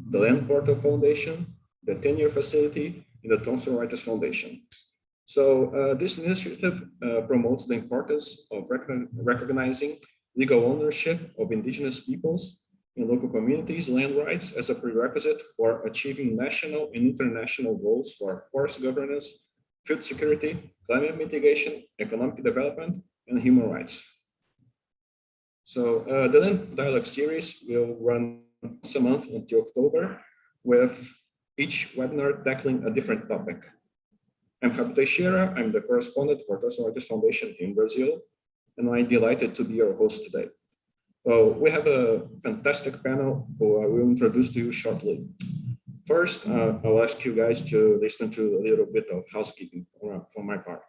the Land Portal Foundation, the 10-Year Facility, and the Thomson Reuters Foundation. So this initiative promotes the importance of recognizing legal ownership of Indigenous peoples in local communities' land rights as a prerequisite for achieving national and international goals for forest governance, food security, climate mitigation, economic development, and human rights. So the Land Dialogue series will run once a month until October, with each webinar tackling a different topic. I'm Fábio Teixeira. I'm the correspondent for Thomson Reuters Foundation in Brazil, and I'm delighted to be your host today. So we have a fantastic panel who I will introduce to you shortly. First, I'll ask you guys to listen to a little bit of housekeeping from my part.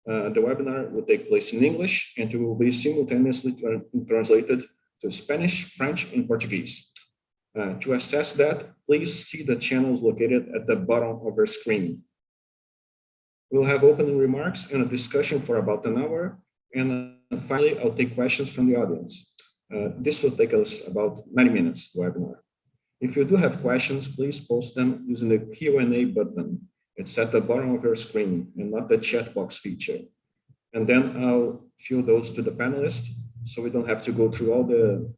The webinar will take place in English and it will be simultaneously translated to Spanish, French, and Portuguese. To assess that, please see the channels located at the bottom of your screen. We'll have opening remarks and a discussion for about an hour, and finally, I'll take questions from the audience. This will take us about 90 minutes, the webinar. If you do have questions, please post them using the Q&A button. It's at the bottom of your screen and not the chat box feature. And then I'll fill those to the panelists so we don't have to go through all the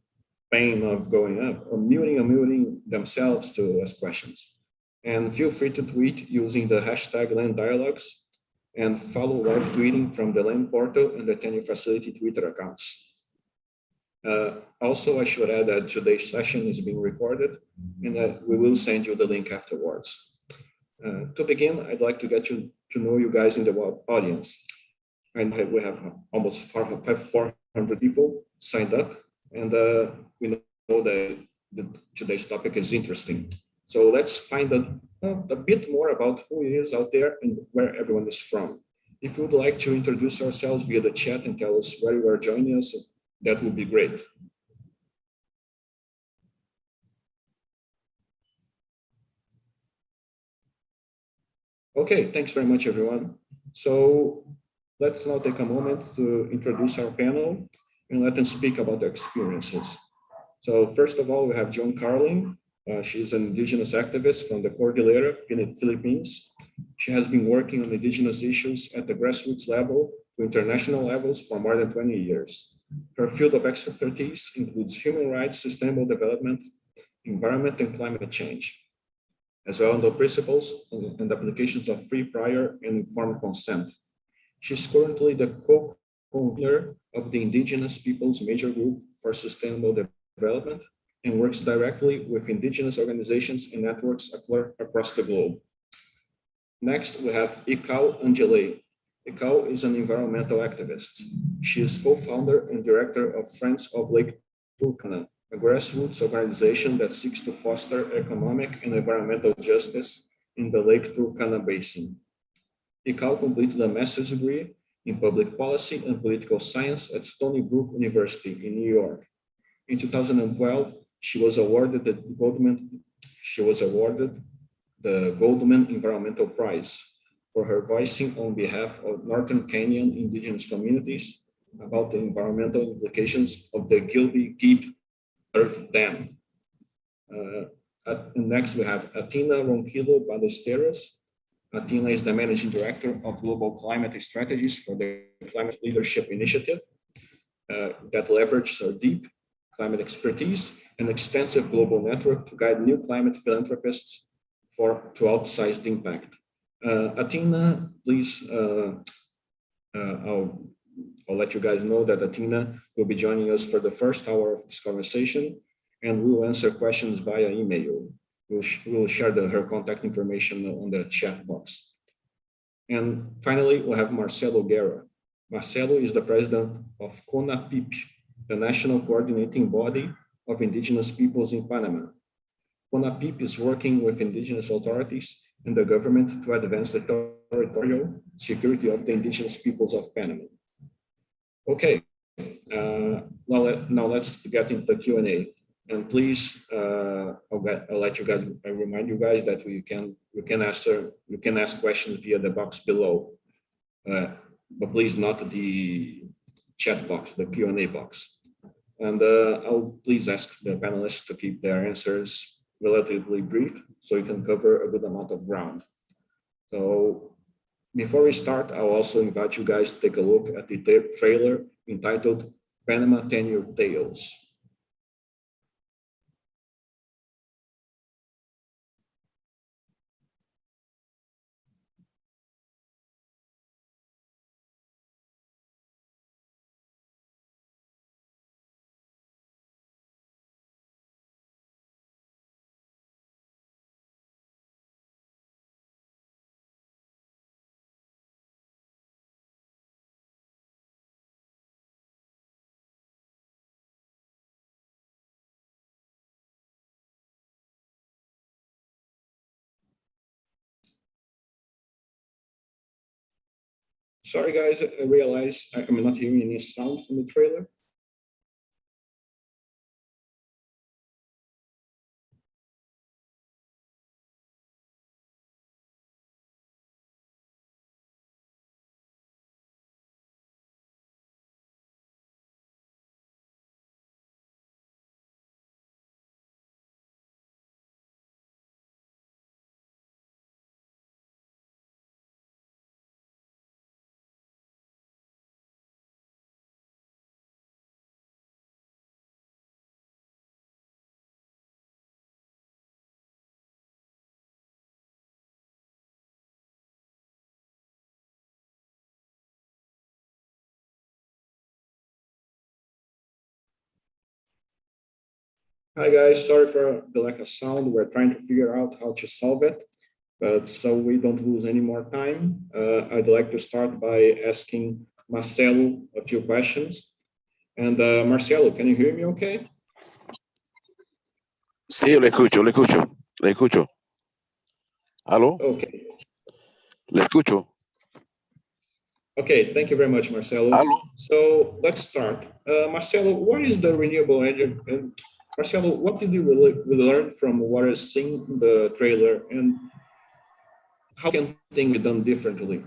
pain of going up or muting themselves to ask questions. And feel free to tweet using the hashtag Land Dialogues and follow live tweeting from the Land Portal and the 10-Year Facility Twitter accounts. Also, I should add that today's session is being recorded and that we will send you the link afterwards. To begin, I'd like to get to know you guys in the audience. And we have almost 400 people signed up, and we know that today's topic is interesting. So let's find a bit more about who is out there and where everyone is from. If you would like to introduce yourselves via the chat and tell us where you are joining us, that would be great. Okay, thanks very much, everyone. So let's now take a moment to introduce our panel and let them speak about their experiences. So first of all, we have Joan Carlin. She's an indigenous activist from the Cordillera, Philippines. She has been working on indigenous issues at the grassroots level to international levels for more than 20 years. Her field of expertise includes human rights, sustainable development, environment, and climate change, as well as the principles and applications of free, prior, and informed consent. She's currently the co-convener of the Indigenous Peoples Major Group for Sustainable Development and works directly with indigenous organizations and networks across the globe. Next, we have Ikau Angelei. Ikau is an environmental activist. She is co-founder and director of Friends of Lake Tkana, a grassroots organization that seeks to foster economic and environmental justice in the Lake Turkana Basin. Ikau completed a master's degree in public policy and political science at Stony Brook University in New York. In 2012, she was awarded the Goldman Environmental Prize for her voicing on behalf of Northern Kenyan indigenous communities about the environmental implications of the Gilby-Gibb Earth Dam. And next we have Athena Ronquillo Ballesteros. Athena is the managing director of Global Climate Strategies for the Climate Leadership Initiative that leverages her deep climate expertise and extensive global network to guide new climate philanthropists to outsized impact. Athena, please, I'll let you guys know that Athena will be joining us for the first hour of this conversation, and we will answer questions via email. We'll share her contact information on the chat box. And finally, we'll have Marcelo Guerra. Marcelo is the president of CONAPIP, the national coordinating body of indigenous peoples in Panama. CONAPIP is working with indigenous authorities and the government to advance the territorial security of the indigenous peoples of Panama. Okay, now let's get into the Q&A. And please, I'll remind you guys that you can ask questions via the box below, but please not the chat box, the Q&A box. And I'll please ask the panelists to keep their answers relatively brief, so you can cover a good amount of ground. So before we start, I'll also invite you guys to take a look at the trailer entitled Panama Tenure Tales. Sorry guys, I realize I'm not hearing any sound from the trailer. Hi guys, sorry for the lack of sound. We're trying to figure out how to solve it, but so we don't lose any more time, I'd like to start by asking Marcelo a few questions. And Marcelo, can you hear me okay? Sí, le escucho, le escucho, le escucho. ¿Aló? Okay. Le escucho. Okay, thank you very much, Marcelo. ¿Aló? So let's start. Marcelo, what is the renewable energy? And Marcelo, what did you really learn from what is seen in the trailer, and how can things be done differently?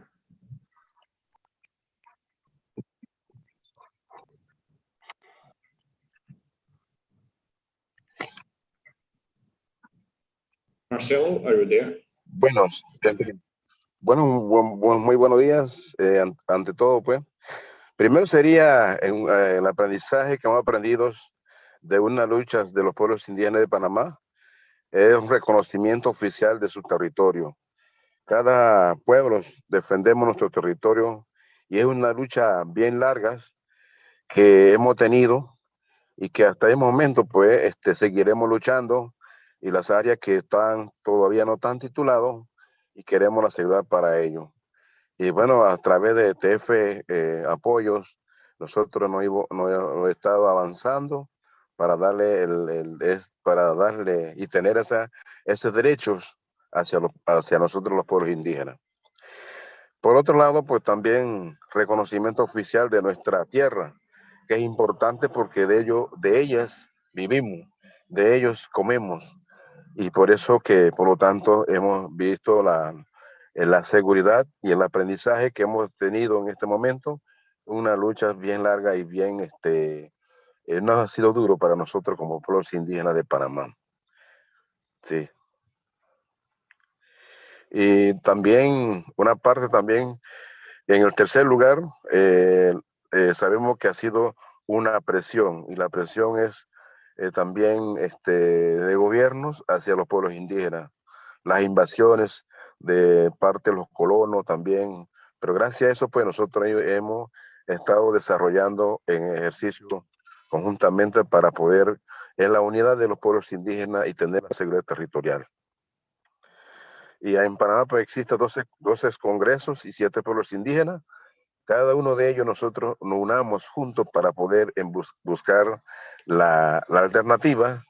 Marcelo, are you there? Buenos, bueno, muy buenos días. Ante todo, pues, primero sería el aprendizaje que hemos aprendido de una lucha de los pueblos indígenas de Panamá, es un reconocimiento oficial de su territorio. Cada pueblo defendemos nuestro territorio y es una lucha bien larga que hemos tenido y que hasta el momento pues seguiremos luchando, y las áreas que están todavía no están titulados y queremos la seguridad para ello. Y bueno, a través de TF apoyos, nosotros no hemos estado avanzando para darle para darle y tener esos derechos hacia nosotros los pueblos indígenas. Por otro lado, pues también reconocimiento oficial de nuestra tierra, que es importante porque de ellas vivimos, de ellos comemos, y por eso que, por lo tanto, hemos visto la seguridad y el aprendizaje que hemos tenido en este momento, una lucha bien larga y bien, no ha sido duro para nosotros como pueblos indígenas de Panamá. Sí. Y también, una parte también, en el tercer lugar, sabemos que ha sido una presión, y la presión es también de gobiernos hacia los pueblos indígenas, las invasiones de parte de los colonos también, pero gracias a eso pues nosotros hemos estado desarrollando en ejercicio conjuntamente para poder en la unidad de los pueblos indígenas y tener la seguridad territorial. Y en Panamá pues existen 12 congresos y 7 pueblos indígenas. Cada uno de ellos nosotros nos unamos juntos para poder buscar la alternativa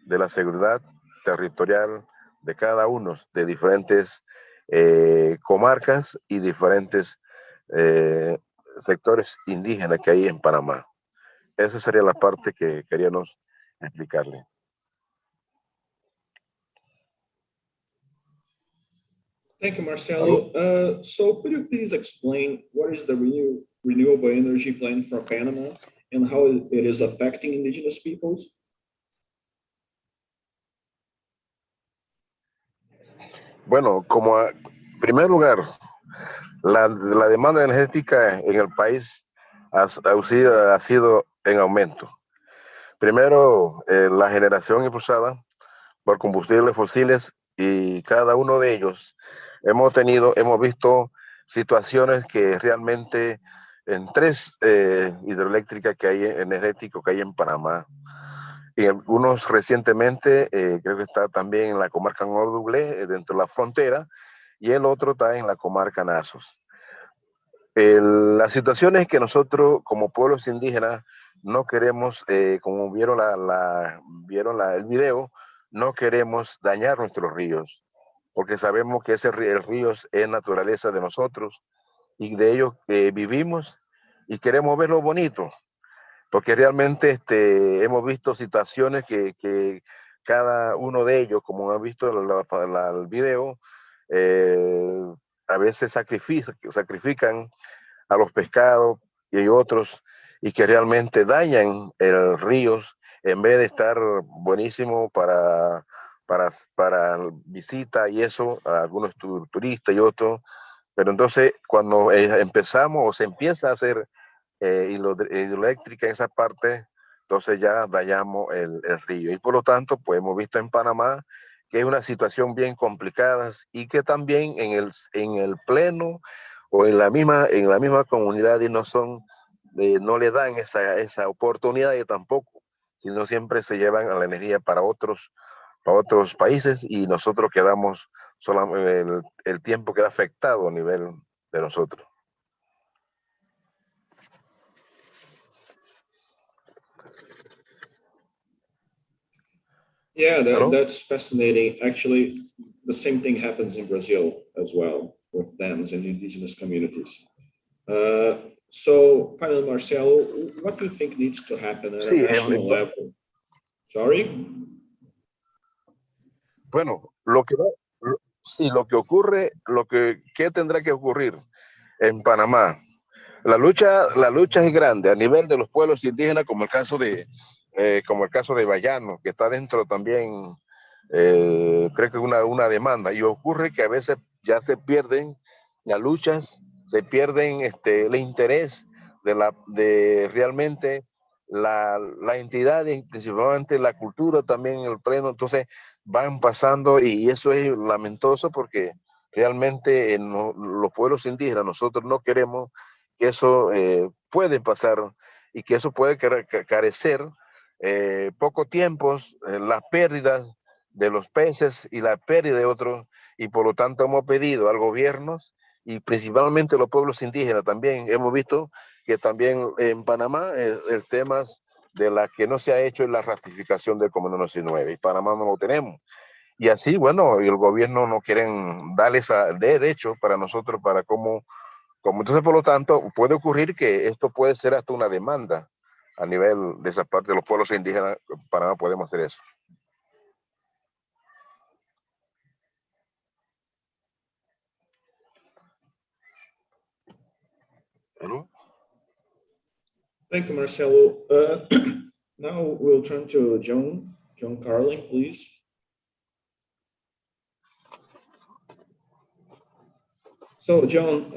de la seguridad territorial de cada uno de diferentes comarcas y diferentes sectores indígenas que hay en Panamá. Esa sería la parte que queríamos explicarle. Thank you, Marcelo. So could you please explain what is the renewable energy plan for Panama and how it is affecting indigenous peoples? Bueno, en primer lugar, la demanda energética en el país ha sido en aumento. Primero, la generación impulsada por combustibles fósiles y cada uno de ellos hemos visto situaciones que realmente en tres hidroeléctricas que hay, energéticos que hay en Panamá, y algunos recientemente, creo que está también en la comarca Noble, dentro de la frontera, y el otro está en la comarca Nazos. La situación es que nosotros, como pueblos indígenas, no queremos, como vieron el video, no queremos dañar nuestros ríos, porque sabemos que el río es naturaleza de nosotros y de ellos vivimos y queremos verlo bonito, porque realmente hemos visto situaciones que cada uno de ellos, como han visto el video, eh, a veces sacrifican a los pescados y hay otros y que realmente dañan el río en vez de estar buenísimo para visita y eso, a algunos turistas y otros. Pero entonces cuando empezamos o se empieza a hacer hidroeléctrica en esa parte, entonces ya dañamos el río. Y por lo tanto, pues hemos visto en Panamá que es una situación bien complicada y que también en el pleno o en la misma comunidad y no le dan esa oportunidad y tampoco, sino siempre se llevan a la energía para otros países y nosotros quedamos, el tiempo queda afectado a nivel de nosotros. Yeah, ¿Aló? that's fascinating. Actually, the same thing happens in Brazil as well with dams and indigenous communities. So, finally, Marcelo, what do you think needs to happen at a Sí, national level? Sorry? bueno, sí, lo que ocurre, ¿qué tendrá que ocurrir en Panamá? La lucha es grande a nivel de los pueblos indígenas, como el caso de Bayano, que está dentro también, creo que una demanda. Y ocurre que a veces ya se pierden las luchas, se pierden el interés de realmente la entidad, y principalmente la cultura también en el pleno. Entonces van pasando y eso es lamentoso porque realmente los pueblos indígenas, nosotros no queremos que eso puede pasar y que eso puede carecer poco tiempo, las pérdidas de los peces y la pérdida de otros, y por lo tanto hemos pedido al gobierno y principalmente los pueblos indígenas también, hemos visto que también en Panamá el tema de la que no se ha hecho es la ratificación del Convenio 19 y Panamá no lo tenemos. Y así, bueno, y el gobierno no quieren darle ese derecho para nosotros, para como entonces, por lo tanto, puede ocurrir que esto puede ser hasta una demanda a nivel de esa parte de los pueblos indígenas. Para nada podemos hacer eso. ¿No? Thank you, Marcelo. Now we'll turn to John Carlin, please. So, John,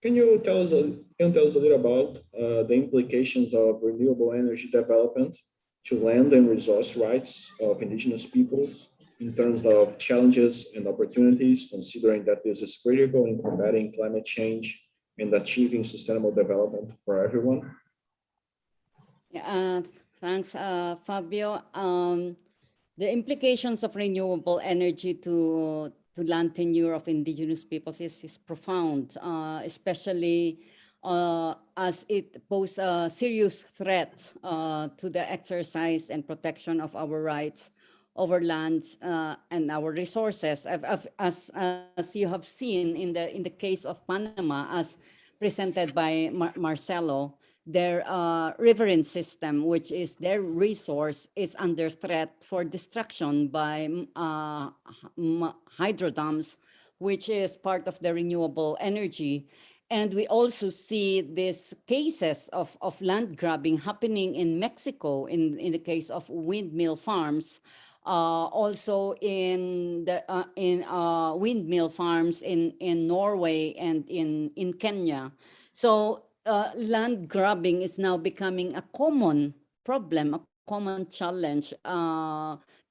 can you tell us a little about the implications of renewable energy development to land and resource rights of indigenous peoples in terms of challenges and opportunities, considering that this is critical in combating climate change and achieving sustainable development for everyone? Yeah, thanks, Fabio. The implications of renewable energy to land tenure of indigenous peoples is profound, especially as it poses a serious threat to the exercise and protection of our rights over lands and our resources. As you have seen in the case of Panama, as presented by Marcelo, their riverine system, which is their resource, is under threat for destruction by hydro dams, which is part of the renewable energy. And we also see these cases of land grabbing happening in Mexico in the case of windmill farms, also in the windmill farms in Norway and in Kenya. So land grabbing is now becoming a common problem, a common challenge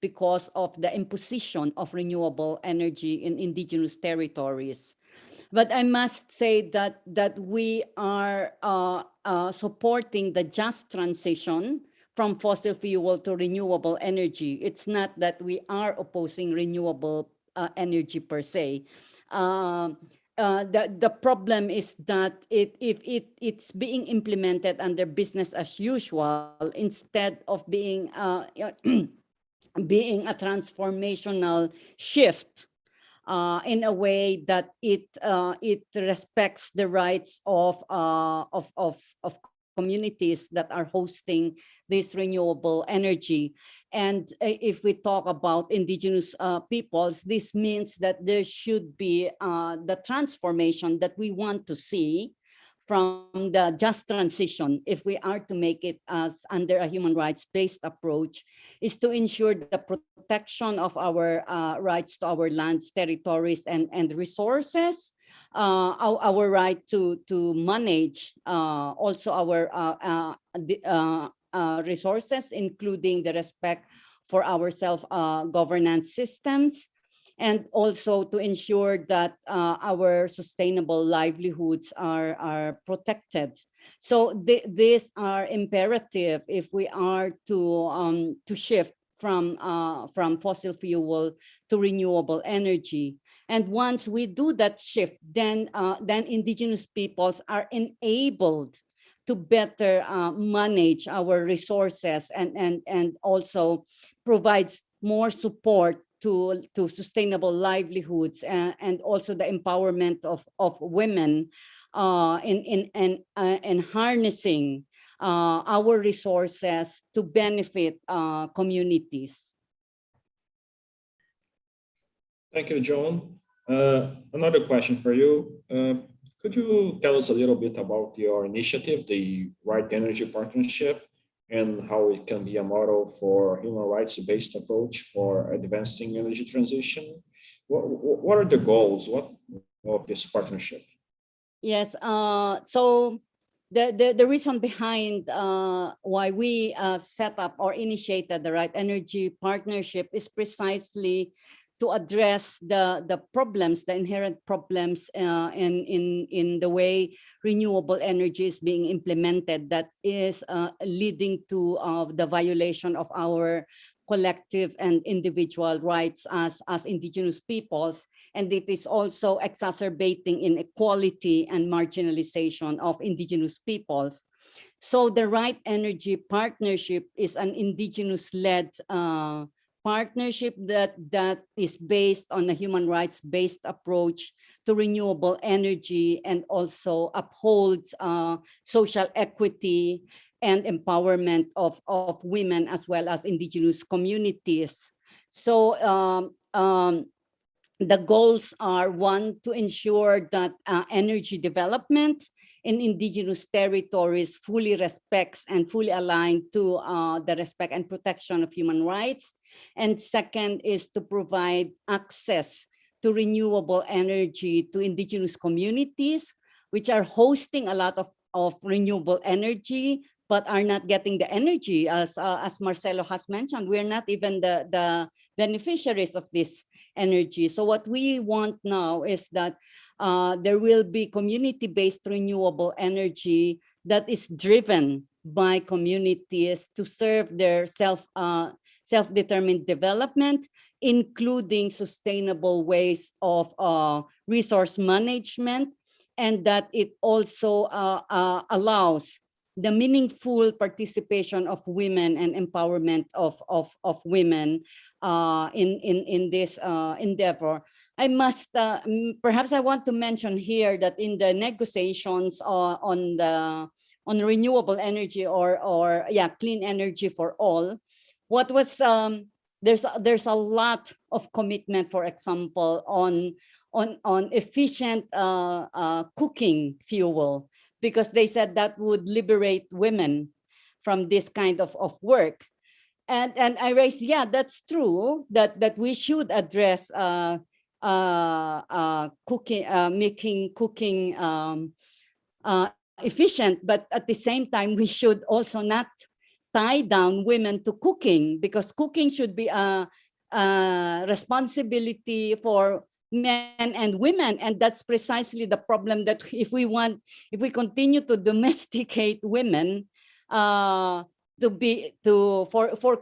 because of the imposition of renewable energy in indigenous territories. But I must say that we are supporting the just transition from fossil fuel to renewable energy. It's not that we are opposing renewable energy per se. The problem is that if it's being implemented under business as usual instead of being being a transformational shift in a way that it respects the rights of communities that are hosting this renewable energy. And if we talk about indigenous peoples, this means that there should be the transformation that we want to see from the just transition, if we are to make it as under a human rights-based approach, is to ensure the protection of our rights to our lands, territories, and resources, our right to manage also our resources, including the respect for our self-governance systems, and also to ensure that our sustainable livelihoods are protected. So these are imperative if we are to shift from fossil fuel to renewable energy. And once we do that shift, then indigenous peoples are enabled to better manage our resources and also provides more support to sustainable livelihoods and also the empowerment of women in harnessing our resources to benefit communities. Thank you, John. Another question for you. Could you tell us a little bit about your initiative, the Right Energy Partnership, and how it can be a model for human rights-based approach for advancing energy transition? What are the goals of this partnership? Yes, so the reason behind why we set up or initiated the Right Energy Partnership is precisely to address the problems, the inherent problems in the way renewable energy is being implemented that is leading to the violation of our collective and individual rights as indigenous peoples. And it is also exacerbating inequality and marginalization of indigenous peoples. So the Right Energy Partnership is an indigenous-led partnership that is based on a human rights-based approach to renewable energy and also upholds social equity and empowerment of women as well as indigenous communities. So the goals are, one, to ensure that energy development in indigenous territories fully respects and fully aligned to the respect and protection of human rights. And second is to provide access to renewable energy to indigenous communities, which are hosting a lot of renewable energy, but are not getting the energy. As Marcelo has mentioned, we're not even the beneficiaries of this energy. So what we want now is that there will be community-based renewable energy that is driven by communities to serve their self-determined development, including sustainable ways of resource management, and that it also allows the meaningful participation of women and empowerment of women in this endeavor. I must, perhaps I want to mention here that in the negotiations on renewable energy or clean energy for all, what was, there's a lot of commitment, for example, on efficient cooking fuel, because they said that would liberate women from this kind of work. And I raised, yeah, that's true, that we should address cooking, making cooking efficient, but at the same time, we should also not tie down women to cooking, because cooking should be a responsibility for men and women. And that's precisely the problem, that if we continue to domesticate women for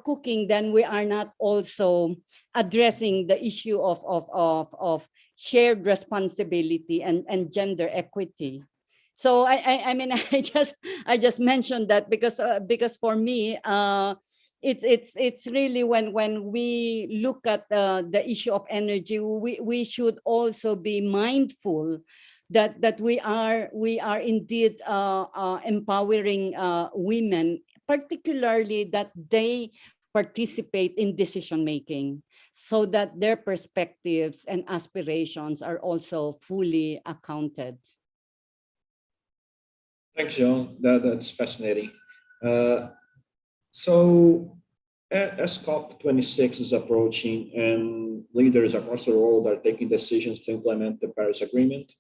cooking, then we are not also addressing the issue of shared responsibility and gender equity. So I mean, I just mentioned that because for me, it's really when we look at the issue of energy, we should also be mindful that we are indeed empowering women, particularly that they participate in decision making, so that their perspectives and aspirations are also fully accounted. Thanks, John. That's fascinating. So as COP26 is approaching and leaders across the world are taking decisions to implement the Paris Agreement,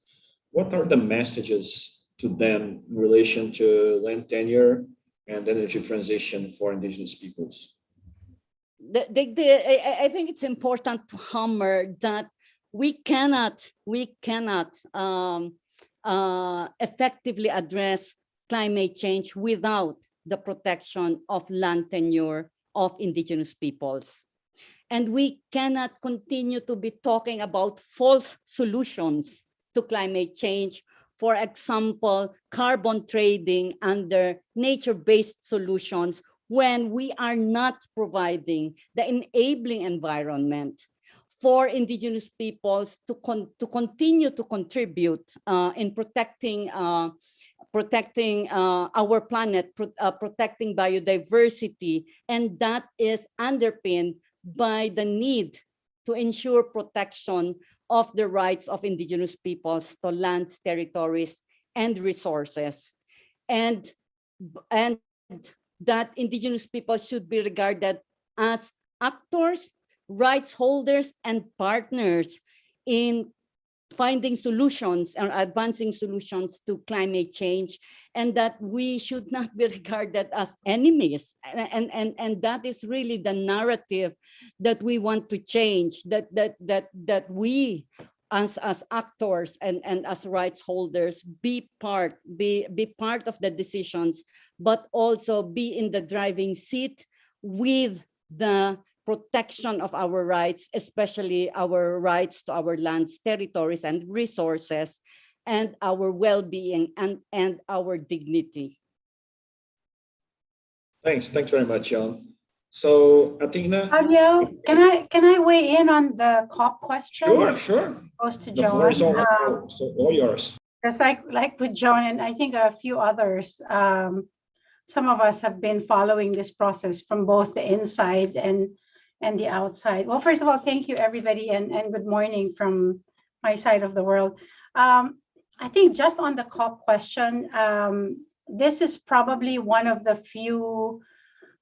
what are the messages to them in relation to land tenure and energy transition for Indigenous peoples? I think it's important to hammer that we cannot effectively address climate change without the protection of land tenure of Indigenous peoples. And we cannot continue to be talking about false solutions to climate change. For example, carbon trading under nature-based solutions, when we are not providing the enabling environment for Indigenous peoples to continue to contribute in protecting our planet, protecting biodiversity, and that is underpinned by the need to ensure protection of the rights of Indigenous peoples to lands, territories, and resources, and that Indigenous peoples should be regarded as actors, rights holders, and partners in finding solutions or advancing solutions to climate change, and that we should not be regarded as enemies. And that is really the narrative that we want to change, that we as actors and as rights holders be part of the decisions, but also be in the driving seat with the protection of our rights, especially our rights to our lands, territories, and resources, and our well-being and our dignity. Thanks very much, John. So, Athena, Fabio, can I weigh in on the COP question? Sure. Goes to The floor is John. all yours. Just like with John and I think a few others, some of us have been following this process from both the inside and the outside. Well, first of all, thank you everybody, and good morning from my side of the world. I think just on the COP question, this is probably one of the few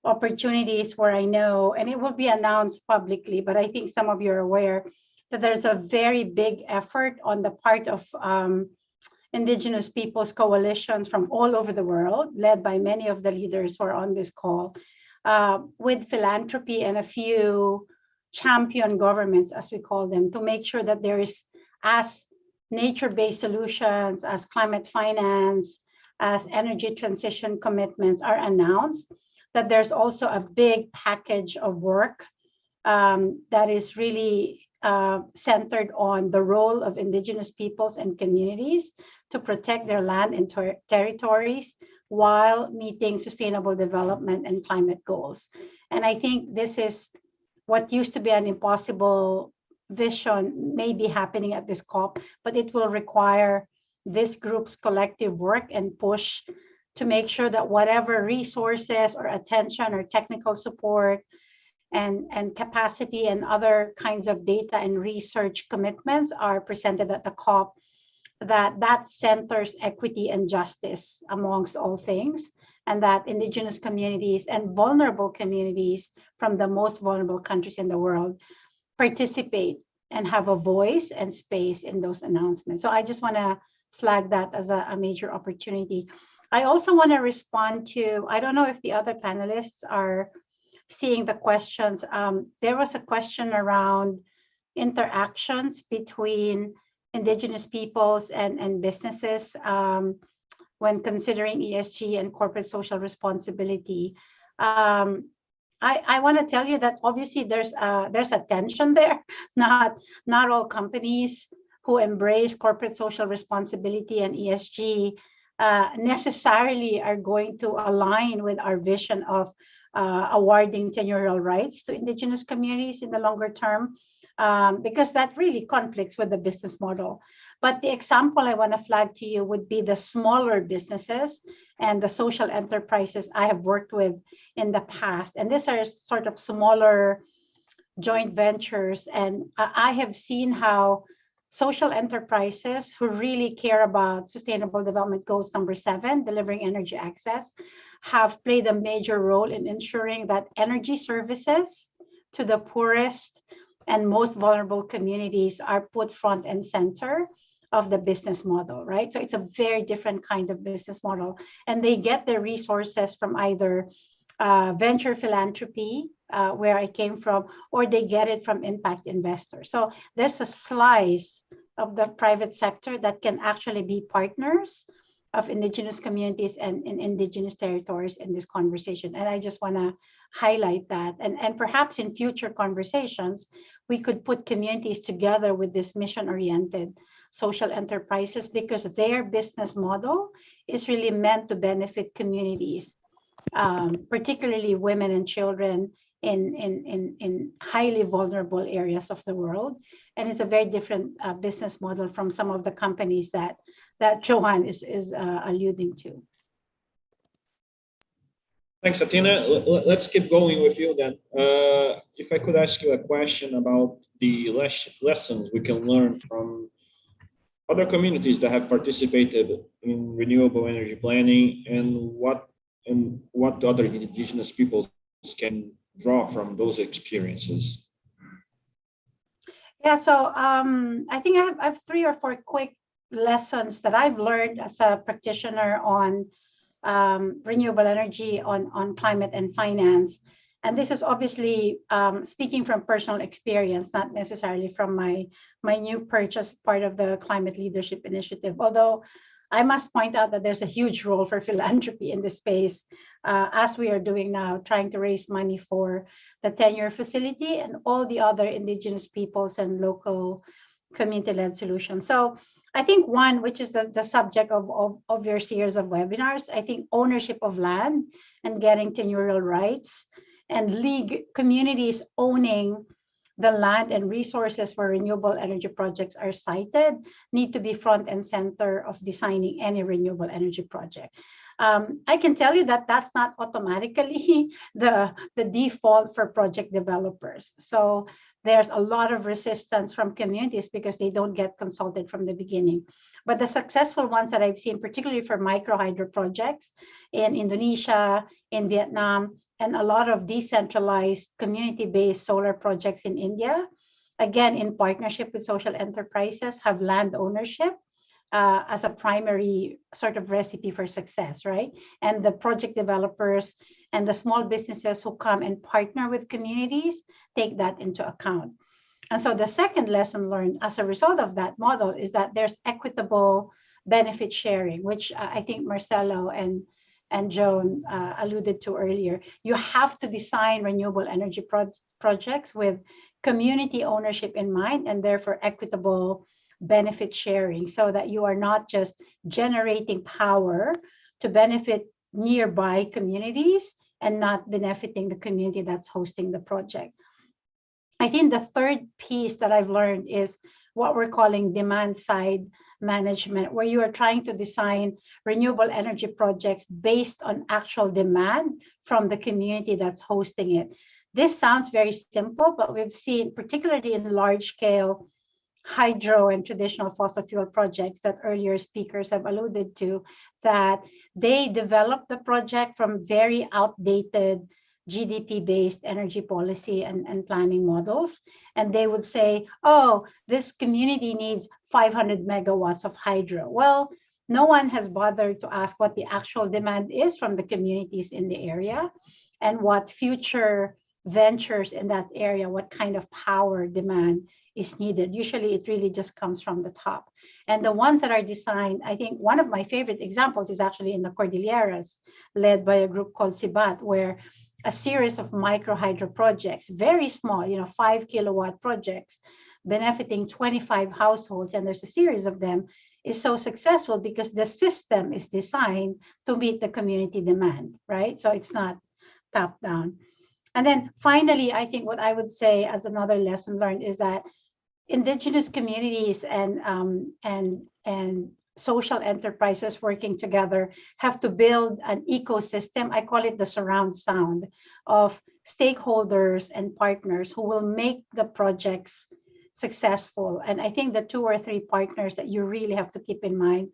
opportunities where I know, and it will be announced publicly, but I think some of you are aware that there's a very big effort on the part of Indigenous peoples coalitions from all over the world, led by many of the leaders who are on this call, with philanthropy and a few champion governments, as we call them, to make sure that there is, as nature-based solutions, as climate finance, as energy transition commitments are announced, that there's also a big package of work that is really centered on the role of Indigenous peoples and communities to protect their land and territories while meeting sustainable development and climate goals. And I think this is what used to be an impossible vision may be happening at this COP, but it will require this group's collective work and push to make sure that whatever resources or attention or technical support and capacity and other kinds of data and research commitments are presented at the COP, that centers equity and justice amongst all things, and that Indigenous communities and vulnerable communities from the most vulnerable countries in the world participate and have a voice and space in those announcements. So I just want to flag that as a major opportunity. I also want to respond to, I don't know if the other panelists are seeing the questions. There was a question around interactions between Indigenous peoples and businesses when considering ESG and corporate social responsibility. I want to tell you that obviously there's a tension there. Not all companies who embrace corporate social responsibility and ESG necessarily are going to align with our vision of awarding tenurial rights to Indigenous communities in the longer term, because that really conflicts with the business model. But the example I want to flag to you would be the smaller businesses and the social enterprises I have worked with in the past. And these are sort of smaller joint ventures. And I have seen how social enterprises who really care about Sustainable Development Goals number 7, delivering energy access, have played a major role in ensuring that energy services to the poorest and most vulnerable communities are put front and center of the business model, right? So it's a very different kind of business model. And they get their resources from either venture philanthropy, where I came from, or they get it from impact investors. So there's a slice of the private sector that can actually be partners of Indigenous communities and in Indigenous territories in this conversation. And I just want to highlight that. And perhaps in future conversations, we could put communities together with this mission-oriented social enterprises, because their business model is really meant to benefit communities, particularly women and children in highly vulnerable areas of the world. And it's a very different business model from some of the companies that Johan is alluding to. Thanks, Athena. Let's keep going with you then. If I could ask you a question about the lessons we can learn from other communities that have participated in renewable energy planning, and what other Indigenous peoples can draw from those experiences. Yeah, so I think I have 3 or 4 quick lessons that I've learned as a practitioner on renewable energy, on climate and finance. And this is obviously speaking from personal experience, not necessarily from my new purchase, part of the Climate Leadership Initiative. Although I must point out that there's a huge role for philanthropy in this space, as we are doing now, trying to raise money for the tenure facility and all the other Indigenous peoples and local community-led solutions. So I think one, which is the subject of your series of webinars, I think ownership of land and getting tenurial rights, and league communities owning the land and resources where renewable energy projects are sited need to be front and center of designing any renewable energy project. I can tell you that that's not automatically the default for project developers. So there's a lot of resistance from communities because they don't get consulted from the beginning. But the successful ones that I've seen, particularly for micro hydro projects in Indonesia, in Vietnam, and a lot of decentralized community-based solar projects in India, again, in partnership with social enterprises, have land ownership as a primary sort of recipe for success, right? And the project developers and the small businesses who come and partner with communities take that into account. And so the second lesson learned as a result of that model is that there's equitable benefit sharing, which I think Marcelo and Joan alluded to earlier. You have to design renewable energy projects with community ownership in mind, and therefore equitable benefit sharing, so that you are not just generating power to benefit nearby communities and not benefiting the community that's hosting the project. I think the third piece that I've learned is what we're calling demand side management, where you are trying to design renewable energy projects based on actual demand from the community that's hosting it. This sounds very simple, but we've seen, particularly in large scale hydro and traditional fossil fuel projects that earlier speakers have alluded to, that they developed the project from very outdated GDP-based energy policy and planning models. And they would say, oh, this community needs 500 megawatts of hydro. Well, no one has bothered to ask what the actual demand is from the communities in the area and what future ventures in that area, what kind of power demand is needed. Usually it really just comes from the top. And the ones that are designed, I think one of my favorite examples is actually in the Cordilleras, led by a group called Sibat, where a series of micro hydro projects, very small, 5 kilowatt projects, benefiting 25 households, and there's a series of them, is so successful because the system is designed to meet the community demand, right? So it's not top down. And then finally, I think what I would say as another lesson learned is that indigenous communities and social enterprises working together have to build an ecosystem. I call it the surround sound of stakeholders and partners who will make the projects successful. And I think the 2 or 3 partners that you really have to keep in mind,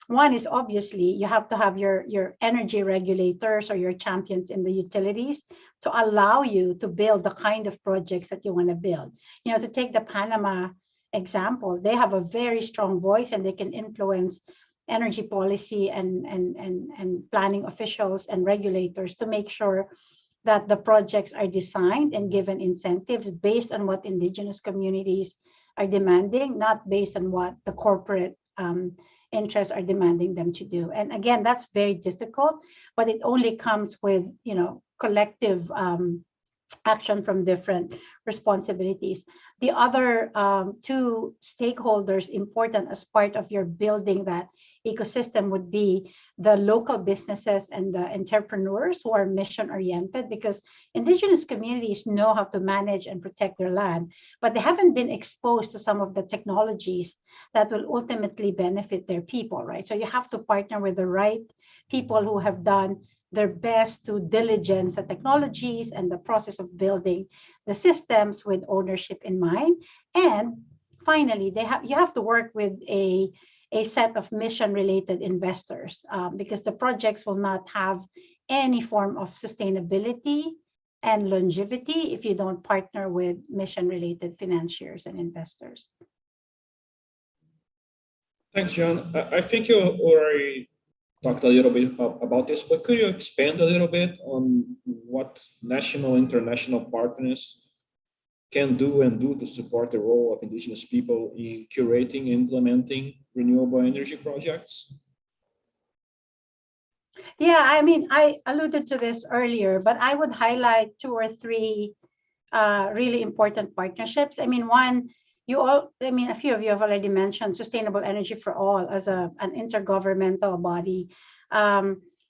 one is obviously you have to have your energy regulators or your champions in the utilities to allow you to build the kind of projects that you want to build. To take the Panama example, they have a very strong voice and they can influence energy policy and planning officials and regulators to make sure that the projects are designed and given incentives based on what indigenous communities are demanding, not based on what the corporate interests are demanding them to do. And again, that's very difficult, but it only comes with, collective action from different responsibilities. The other 2 stakeholders important as part of your building that ecosystem would be the local businesses and the entrepreneurs who are mission oriented, because indigenous communities know how to manage and protect their land, but they haven't been exposed to some of the technologies that will ultimately benefit their people, right? So you have to partner with the right people who have done their best to diligence the technologies and the process of building the systems with ownership in mind. And finally, you have to work with a set of mission-related investors because the projects will not have any form of sustainability and longevity if you don't partner with mission-related financiers and investors. Thanks, John. I think you already talked a little bit about this, but could you expand a little bit on what national and international partners can do to support the role of indigenous people in curating and implementing renewable energy projects? Yeah, I mean, I alluded to this earlier, but I would highlight 2 or 3 really important partnerships. I mean, one, a few of you have already mentioned Sustainable Energy for All as an intergovernmental body.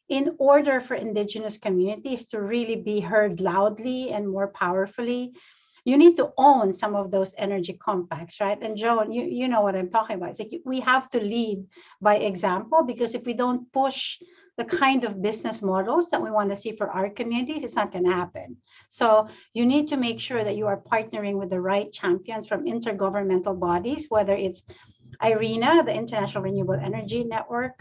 In order for indigenous communities to really be heard loudly and more powerfully, you need to own some of those energy compacts, right? And Joan, you know what I'm talking about. It's like we have to lead by example, because if we don't push the kind of business models that we want to see for our communities, it's not going to happen. So you need to make sure that you are partnering with the right champions from intergovernmental bodies, whether it's IRENA, the International Renewable Energy Network,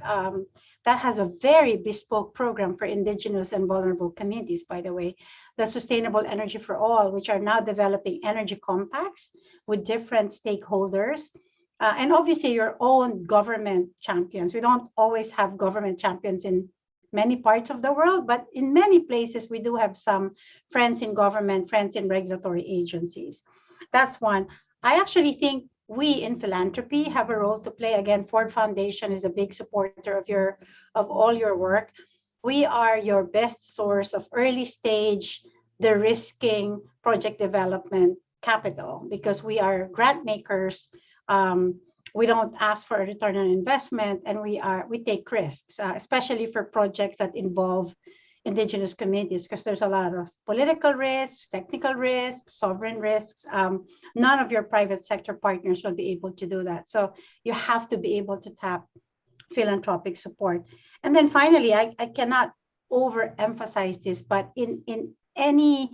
that has a very bespoke program for indigenous and vulnerable communities, by the way. The Sustainable Energy for All, which are now developing energy compacts with different stakeholders. And obviously your own government champions. We don't always have government champions in many parts of the world, but in many places we do have some friends in government, friends in regulatory agencies. That's one. I actually think we in philanthropy have a role to play. Again, Ford Foundation is a big supporter of all your work. We are your best source of early stage, de-risking project development capital, because we are grant makers. We don't ask for a return on investment, and we take risks, especially for projects that involve indigenous communities, because there's a lot of political risks, technical risks, sovereign risks. None of your private sector partners will be able to do that. So you have to be able to tap philanthropic support. And then finally, I cannot overemphasize this, but in any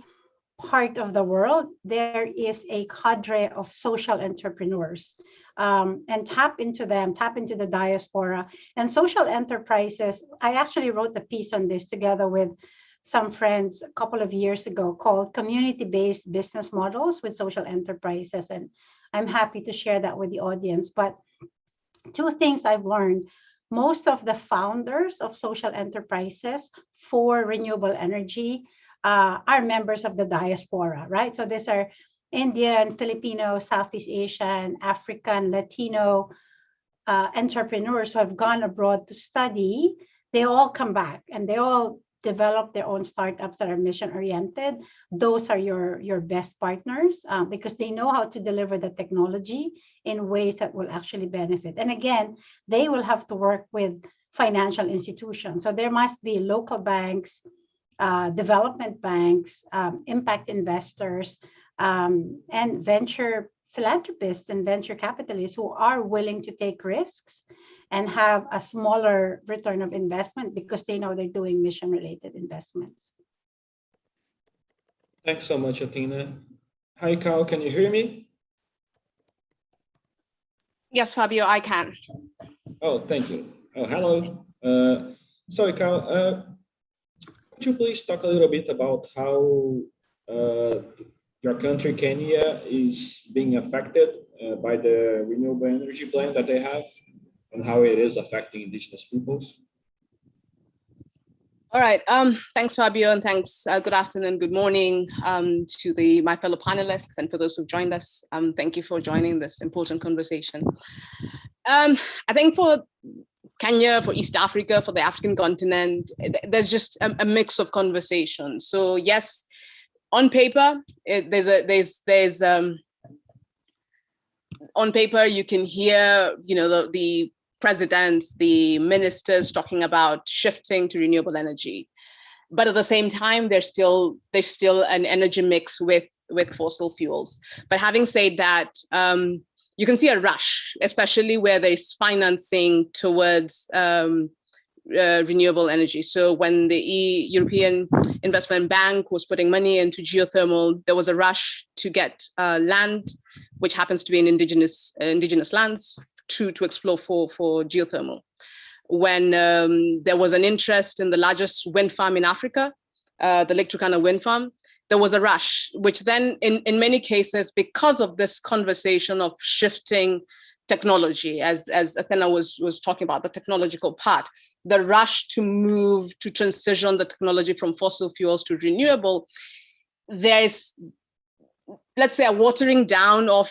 part of the world, there is a cadre of social entrepreneurs, and tap into them, tap into the diaspora and social enterprises. I actually wrote a piece on this together with some friends a couple of years ago called Community-Based Business Models with Social Enterprises. And I'm happy to share that with the audience. But two things I've learned: most of the founders of social enterprises for renewable energy are members of the diaspora, right? So these are Indian, Filipino, Southeast Asian, African, Latino entrepreneurs who have gone abroad to study. They all come back and they all develop their own startups that are mission oriented. Those are your best partners because they know how to deliver the technology in ways that will actually benefit. And again, they will have to work with financial institutions. So there must be local banks, development banks, impact investors, and venture philanthropists and venture capitalists who are willing to take risks and have a smaller return of investment because they know they're doing mission-related investments. Thanks so much, Athena. Hi, Kyle, can you hear me? Yes, Fabio, I can. Oh, thank you. Oh, hello. Sorry, Kyle. Could you please talk a little bit about how your country, Kenya, is being affected by the renewable energy plan that they have and how it is affecting indigenous peoples? All right. Thanks, Fabio, and thanks. Good afternoon, good morning to my fellow panelists and for those who've joined us. Thank you for joining this important conversation. I think for Kenya, for East Africa, for the African continent, there's just a mix of conversations. So yes, on paper, on paper you can hear, the presidents, the ministers talking about shifting to renewable energy, but at the same time, there's still an energy mix with fossil fuels. But having said that, you can see a rush, especially where there's financing towards renewable energy. So when the European Investment Bank was putting money into geothermal, there was a rush to get land, which happens to be in indigenous lands, to explore for geothermal. When there was an interest in the largest wind farm in Africa, the Lake Tkana wind farm, there was a rush, which then in many cases, because of this conversation of shifting technology, as Athena was talking about, the technological part, the rush to move to transition the technology from fossil fuels to renewable, there's, let's say, a watering down of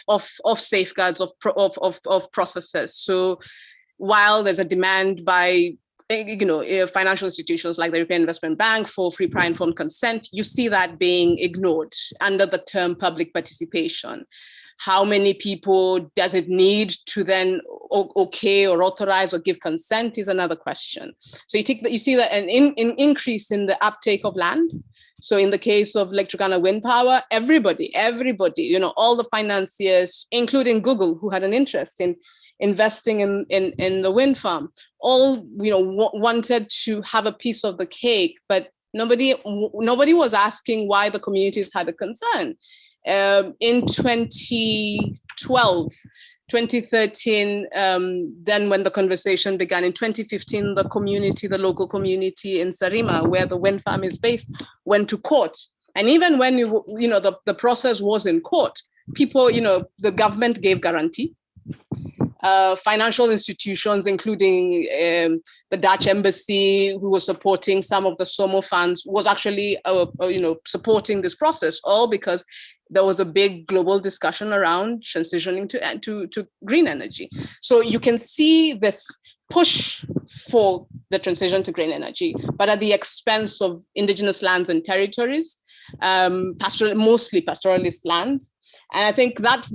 safeguards of processes. So while there's a demand by financial institutions like the European Investment Bank for free, prior, informed consent, you see that being ignored under the term public participation. How many people does it need to then okay or authorize or give consent is another question. So you see that an increase in the uptake of land. So in the case of Lake Tkana wind power, everybody, all the financiers, including Google, who had an interest in investing in the wind farm, all wanted to have a piece of the cake, but nobody was asking why the communities had a concern. In 2012, 2013, then when the conversation began, in 2015, the local community in Sarima, where the wind farm is based, went to court. And even when the process was in court, people, the government gave guarantee. Financial institutions, including the Dutch embassy, who was supporting some of the SOMO funds, was actually supporting this process, all because there was a big global discussion around transitioning to green energy. So you can see this push for the transition to green energy, but at the expense of indigenous lands and territories, mostly pastoralist lands. And I think that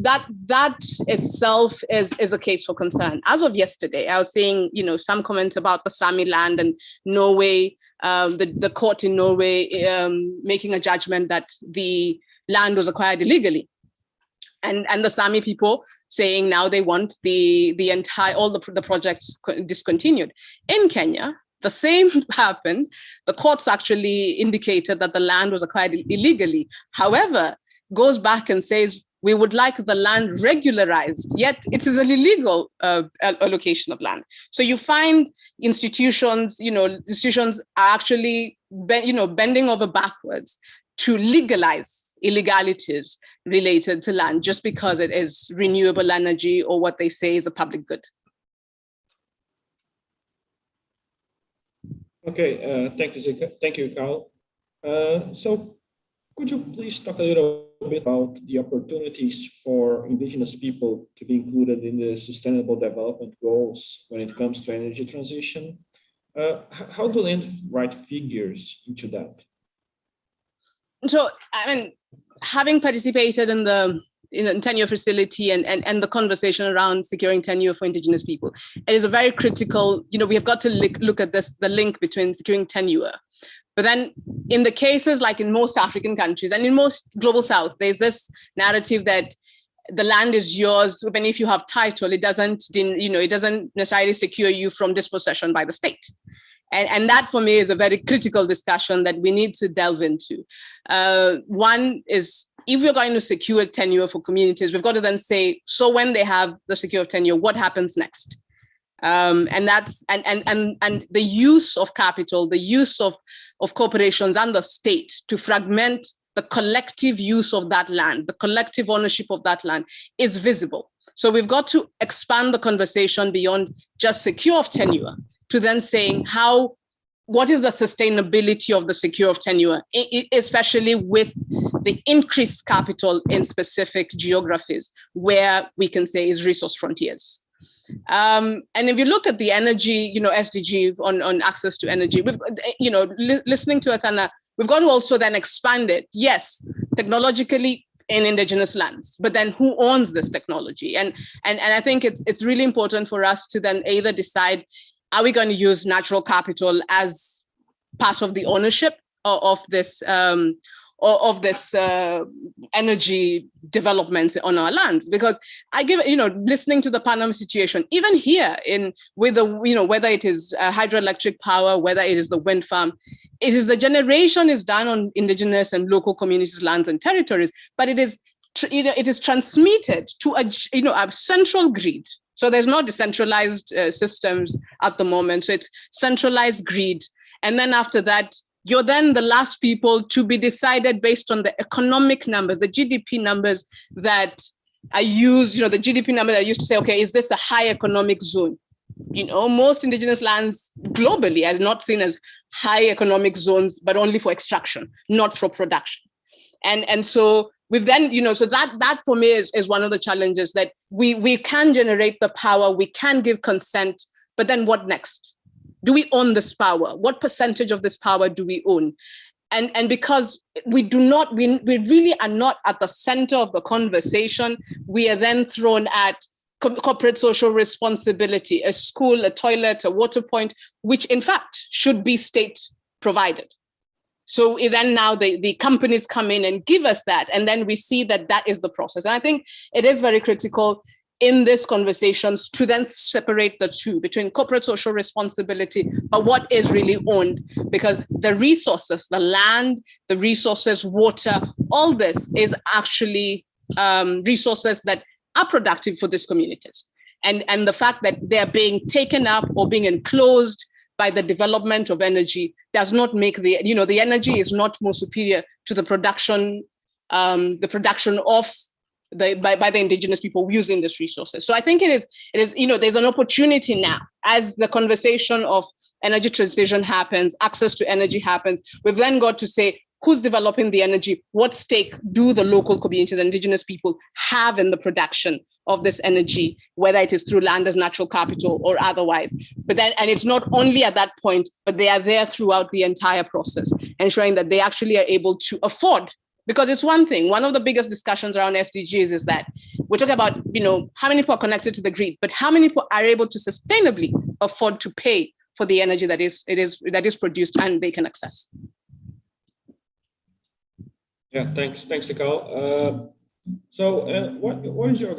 itself is a case for concern. As of yesterday, I was seeing, some comments about the Sami land and Norway, the court in Norway making a judgment that the land was acquired illegally. And the Sami people saying now they want all the projects discontinued. In Kenya, The same happened. The courts actually indicated that the land was acquired illegally. However, goes back and says, we would like the land regularized, yet it is an illegal allocation of land. So you find institutions, institutions are actually, bending over backwards to legalize illegalities related to land just because it is renewable energy or what they say is a public good. Okay, thank you, Carl. So could you please talk a little bit about the opportunities for Indigenous people to be included in the Sustainable Development Goals when it comes to energy transition? How do land write figures into that? So, I mean, having participated in the tenure facility and the conversation around securing tenure for Indigenous people, it is a very critical, we have got to look at this, the link between securing tenure. But then in the cases like in most African countries and in most global South, there's this narrative that the land is yours, even if you have title, it doesn't necessarily secure you from dispossession by the state. And that for me is a very critical discussion that we need to delve into. One is, if we're going to secure tenure for communities, we've got to then say, so when they have the secure tenure, what happens next? And that's and the use of capital, the use of corporations and the state to fragment the collective use of that land, the collective ownership of that land is visible. So we've got to expand the conversation beyond just secure of tenure to then saying what is the sustainability of the secure of tenure, especially with the increased capital in specific geographies where we can say is resource frontiers. And if you look at the energy, SDG on access to energy, listening to Tkana, we've got to also then expand it. Yes, technologically in Indigenous lands, but then who owns this technology? And I think it's really important for us to then either decide, are we going to use natural capital as part of the ownership of this energy developments on our lands? Because listening to the Panama situation, even here whether it is hydroelectric power, whether it is the wind farm, it is the generation is done on Indigenous and local communities, lands and territories, but it is transmitted to a central grid. So there's no decentralized systems at the moment. So it's centralized grid. And then after that, you're then the last people to be decided based on the economic numbers, the GDP numbers that are used, the GDP numbers that are used to say, okay, is this a high economic zone? Most Indigenous lands globally are not seen as high economic zones, but only for extraction, not for production. And so we've then, so that for me is one of the challenges, that we can generate the power, we can give consent, but then what next? Do we own this power? What percentage of this power do we own? And because we really are not at the center of the conversation, we are then thrown at corporate social responsibility, a school, a toilet, a water point, which in fact should be state provided. So then now the companies come in and give us that, and then we see that is the process. And I think it is very critical in these conversations to then separate the two between corporate social responsibility, but what is really owned, because the resources, the land, the resources, water, all this is actually resources that are productive for these communities. And the fact that they're being taken up or being enclosed by the development of energy does not make the energy is not more superior to the production of by the Indigenous people using these resources. So I think it is, there's an opportunity now as the conversation of energy transition happens, access to energy happens. We've then got to say, who's developing the energy? What stake do the local communities, Indigenous people have in the production of this energy, whether it is through land as natural capital or otherwise? But then, and it's not only at that point, but they are there throughout the entire process, ensuring that they actually are able to afford. Because it's one thing, one of the biggest discussions around SDGs is that we're talking about, how many people are connected to the grid, but how many people are able to sustainably afford to pay for the energy that is produced and they can access. Yeah, thanks, Tikal. So, what is your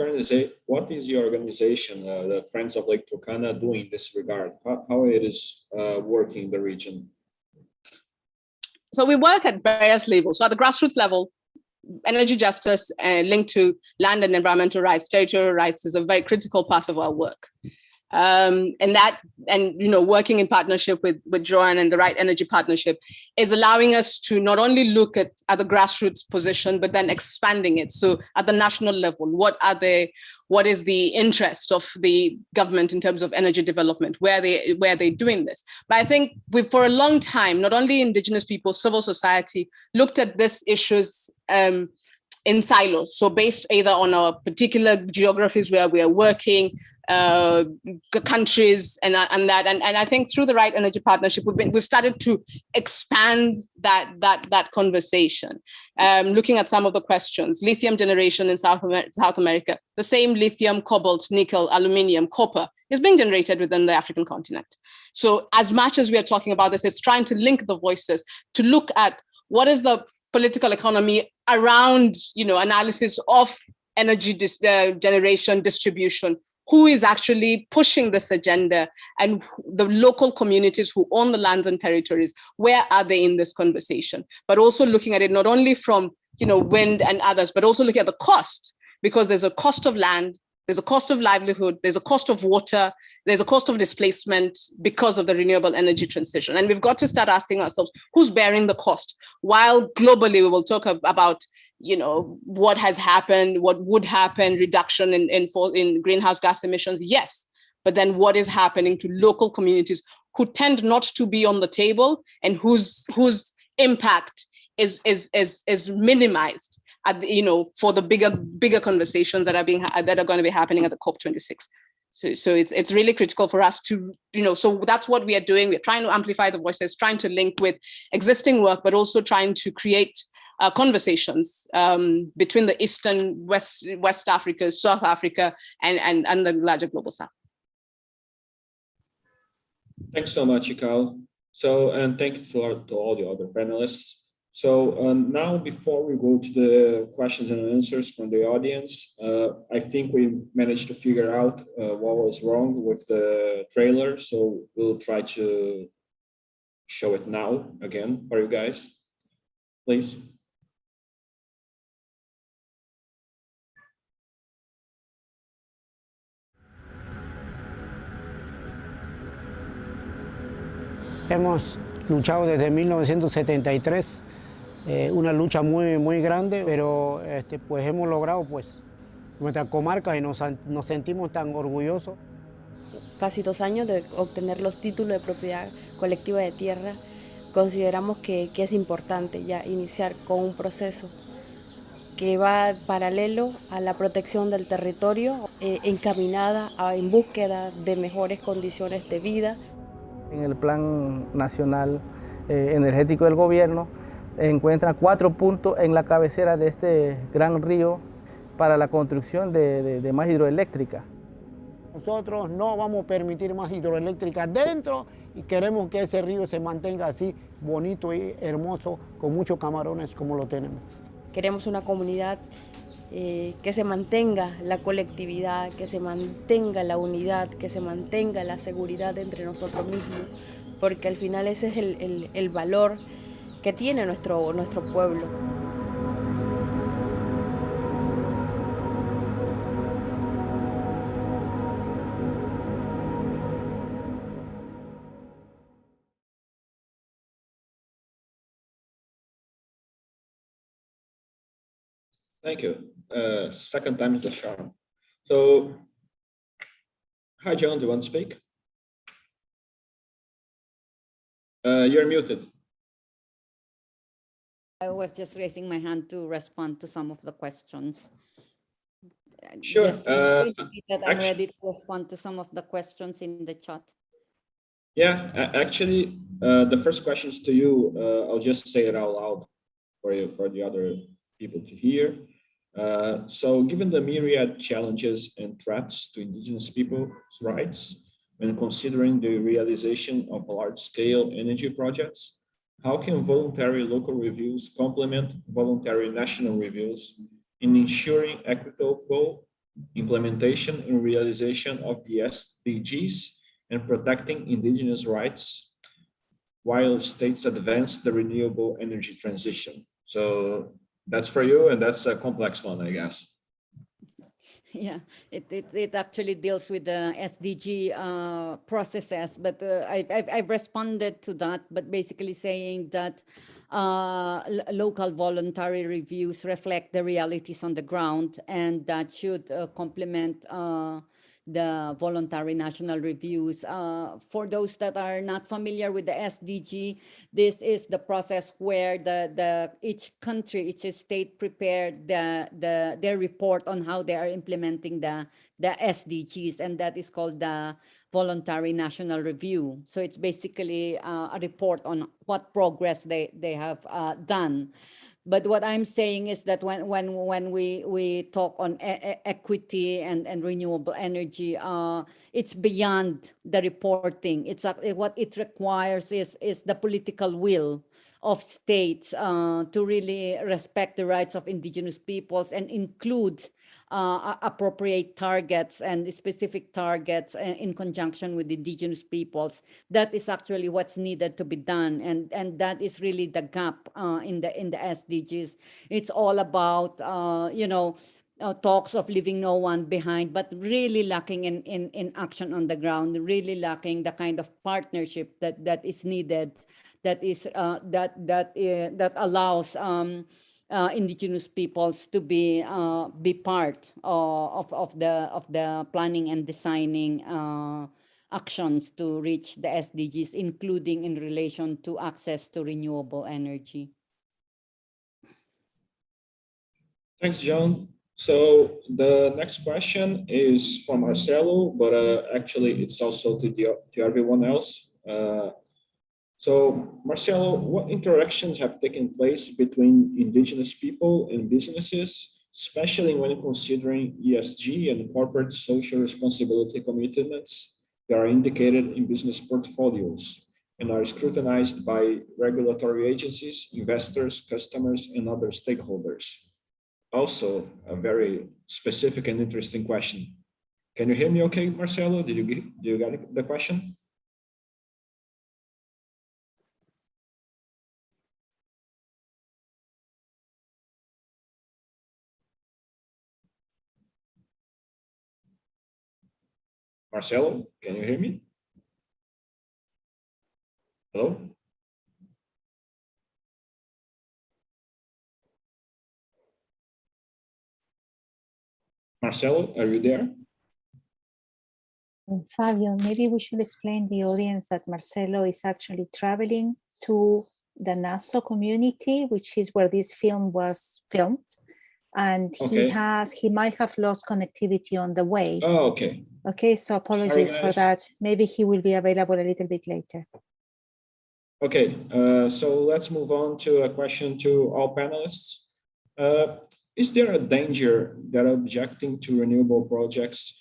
organization, the Friends of Lake Turkana, doing in this regard? How it is working in the region? So we work at various levels. So at the grassroots level, energy justice linked to land and environmental rights, territorial rights is a very critical part of our work. Working in partnership with Joanne and the Right Energy Partnership is allowing us to not only look at the grassroots position, but then expanding it. So at the national level, what is the interest of the government in terms of energy development? Where are they doing this? But I think for a long time, not only Indigenous people, civil society looked at these issues in silos. So based either on our particular geographies where we are working, countries and I think through the Right Energy Partnership we've started to expand that conversation, looking at some of the questions. Lithium generation in South America, the same lithium, cobalt, nickel, aluminium, copper is being generated within the African continent. So as much as we are talking about this, it's trying to link the voices to look at what is the political economy around analysis of energy generation, distribution, who is actually pushing this agenda, and the local communities who own the lands and territories, where are they in this conversation? But also looking at it not only from wind and others, but also looking at the cost, because there's a cost of land, there's a cost of livelihood, there's a cost of water, there's a cost of displacement because of the renewable energy transition. And we've got to start asking ourselves, who's bearing the cost? While globally we will talk about what has happened, what would happen, reduction in greenhouse gas emissions, yes. But then what is happening to local communities who tend not to be on the table and whose impact is minimized for the bigger conversations that are going to be happening at the COP26. So it's really critical for us to, so that's what we are doing. We're trying to amplify the voices, trying to link with existing work, but also trying to create conversations between the Eastern, West Africa, South Africa, and the larger global South. Thanks so much, Ikal. So, and thank you to all the other panelists. So now, before we go to the questions and answers from the audience, I think we managed to figure out what was wrong with the trailer. So we'll try to show it now again for you guys, please. Hemos luchado desde 1973, una lucha muy grande, pero pues hemos logrado nuestra comarca y nos sentimos tan orgullosos. Casi 2 años de obtener los títulos de propiedad colectiva de tierra, consideramos que es importante ya iniciar con un proceso que va paralelo a la protección del territorio, encaminada en búsqueda de mejores condiciones de vida. En el Plan Nacional Energético del Gobierno encuentra 4 puntos en la cabecera de este gran río para la construcción de más hidroeléctricas. Nosotros no vamos a permitir más hidroeléctricas dentro y queremos que ese río se mantenga así bonito y hermoso, con muchos camarones como lo tenemos. Queremos una comunidad que se mantenga la colectividad, que se mantenga la unidad, que se mantenga la seguridad entre nosotros mismos, porque al final ese es el valor que tiene nuestro pueblo. Thank you. Second time is the charm. So, hi, John, do you want to speak? You're muted. I was just raising my hand to respond to some of the questions. Sure. Just that I'm ready to respond to some of the questions in the chat. Yeah, actually, the first questions to you, I'll just say it out loud for you, for the other people to hear. So given the myriad challenges and threats to Indigenous people's rights, when considering the realization of large-scale energy projects, how can voluntary local reviews complement voluntary national reviews in ensuring equitable implementation and realization of the SDGs and protecting indigenous rights while states advance the renewable energy transition. So that's for you, and that's a complex one, I guess. Yeah, it actually deals with the SDG processes, but I've responded to that, but basically saying that local voluntary reviews reflect the realities on the ground, and that should complement the voluntary national reviews. For those that are not familiar with the SDG, this is the process where each country, each state prepared their report on how they are implementing the SDGs, and that is called the voluntary national review. So it's basically a report on what progress they have done. But what I'm saying is that when we talk on equity and renewable energy, it's beyond the reporting. It's what it requires is the political will of states to really respect the rights of indigenous peoples and include appropriate targets and specific targets in conjunction with indigenous peoples. That is actually what's needed to be done, and that is really the gap in the SDGs. It's all about talks of leaving no one behind, but really lacking in action on the ground, really lacking the kind of partnership that is needed, that is that allows indigenous peoples to be part of the planning and designing actions to reach the SDGs, including in relation to access to renewable energy. Thanks, John. So the next question is from Marcelo, but actually it's also to everyone else. So Marcelo, what interactions have taken place between indigenous people and businesses, especially when considering ESG and corporate social responsibility commitments that are indicated in business portfolios and are scrutinized by regulatory agencies, investors, customers, and other stakeholders? Also, a very specific and interesting question. Can you hear me okay, Marcelo? Do you get the question? Marcelo, can you hear me? Hello? Marcelo, are you there? Fabio, maybe we should explain the audience that Marcelo is actually traveling to the Nassau community, which is where this film was filmed. And Okay. he might have lost connectivity on the way. Oh, okay. Okay, so apologies for guys. that. Maybe he will be available a little bit later. Okay, so let's move on to a question to all panelists. Is there a danger that objecting to renewable projects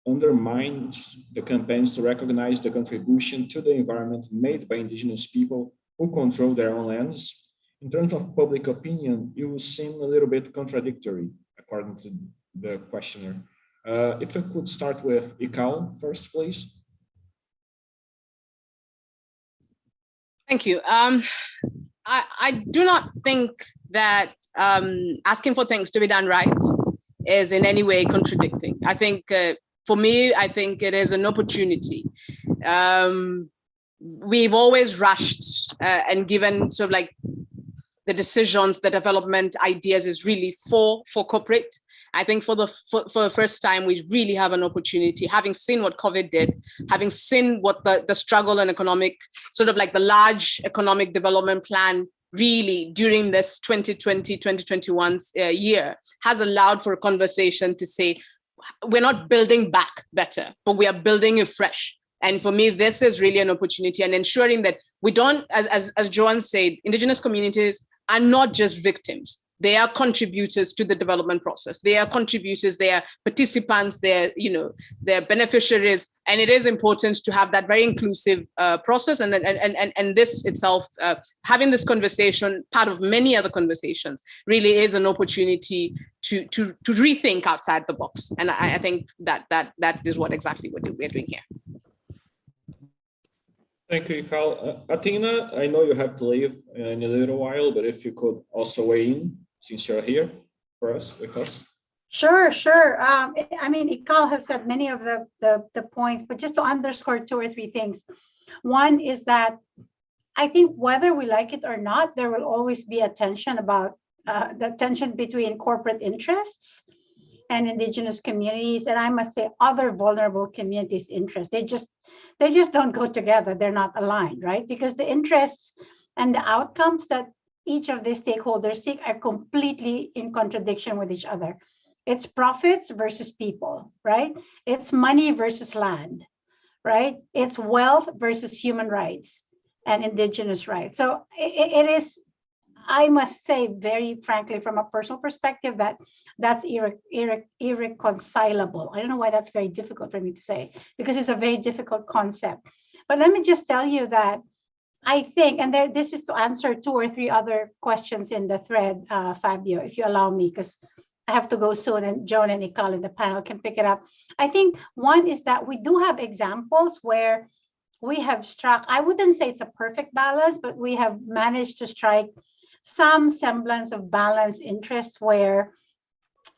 undermines the campaigns to recognize the contribution to the environment made by indigenous people who control their own lands? In terms of public opinion, it would seem a little bit contradictory, according to the questioner. If I could start with Ikao first, please. Thank you. I do not think that asking for things to be done right is in any way contradicting. I think for me, I think it is an opportunity. We've always rushed and given sort of like the decisions, the development ideas is really for corporate. I think for the first time, we really have an opportunity, having seen what COVID did, having seen what the struggle and economic, sort of like the large economic development plan really during this 2020, 2021 year has allowed for a conversation to say, we're not building back better, but we are building it fresh. And for me, this is really an opportunity and ensuring that we don't, as Joan said, indigenous communities are not just victims. They are contributors to the development process. They are contributors, they are participants, they're beneficiaries. And it is important to have that very inclusive process. And this itself, having this conversation, part of many other conversations, really is an opportunity to rethink outside the box. And I think that is exactly what we're doing here. Thank you, Carl. Athena, I know you have to leave in a little while, but if you could also weigh in since you're here with us. Sure. I mean, Ikal has said many of the points, but just to underscore 2 or 3 things. One is that I think whether we like it or not, there will always be a tension about the tension between corporate interests and indigenous communities, and I must say other vulnerable communities' interests. They just don't go together. They're not aligned, right? Because the interests and the outcomes that each of these stakeholders seek are completely in contradiction with each other. It's profits versus people, right? It's money versus land, right? It's wealth versus human rights and indigenous rights. So it is, I must say, very frankly, from a personal perspective, that's irreconcilable. I don't know why that's very difficult for me to say, because it's a very difficult concept. But let me just tell you that I think, and this is to answer 2 or 3 other questions in the thread, Fabio, if you allow me, because I have to go soon, and Joan and Ikal in the panel can pick it up. I think one is that we do have examples where we have struck, I wouldn't say it's a perfect balance, but we have managed to strike some semblance of balanced interests where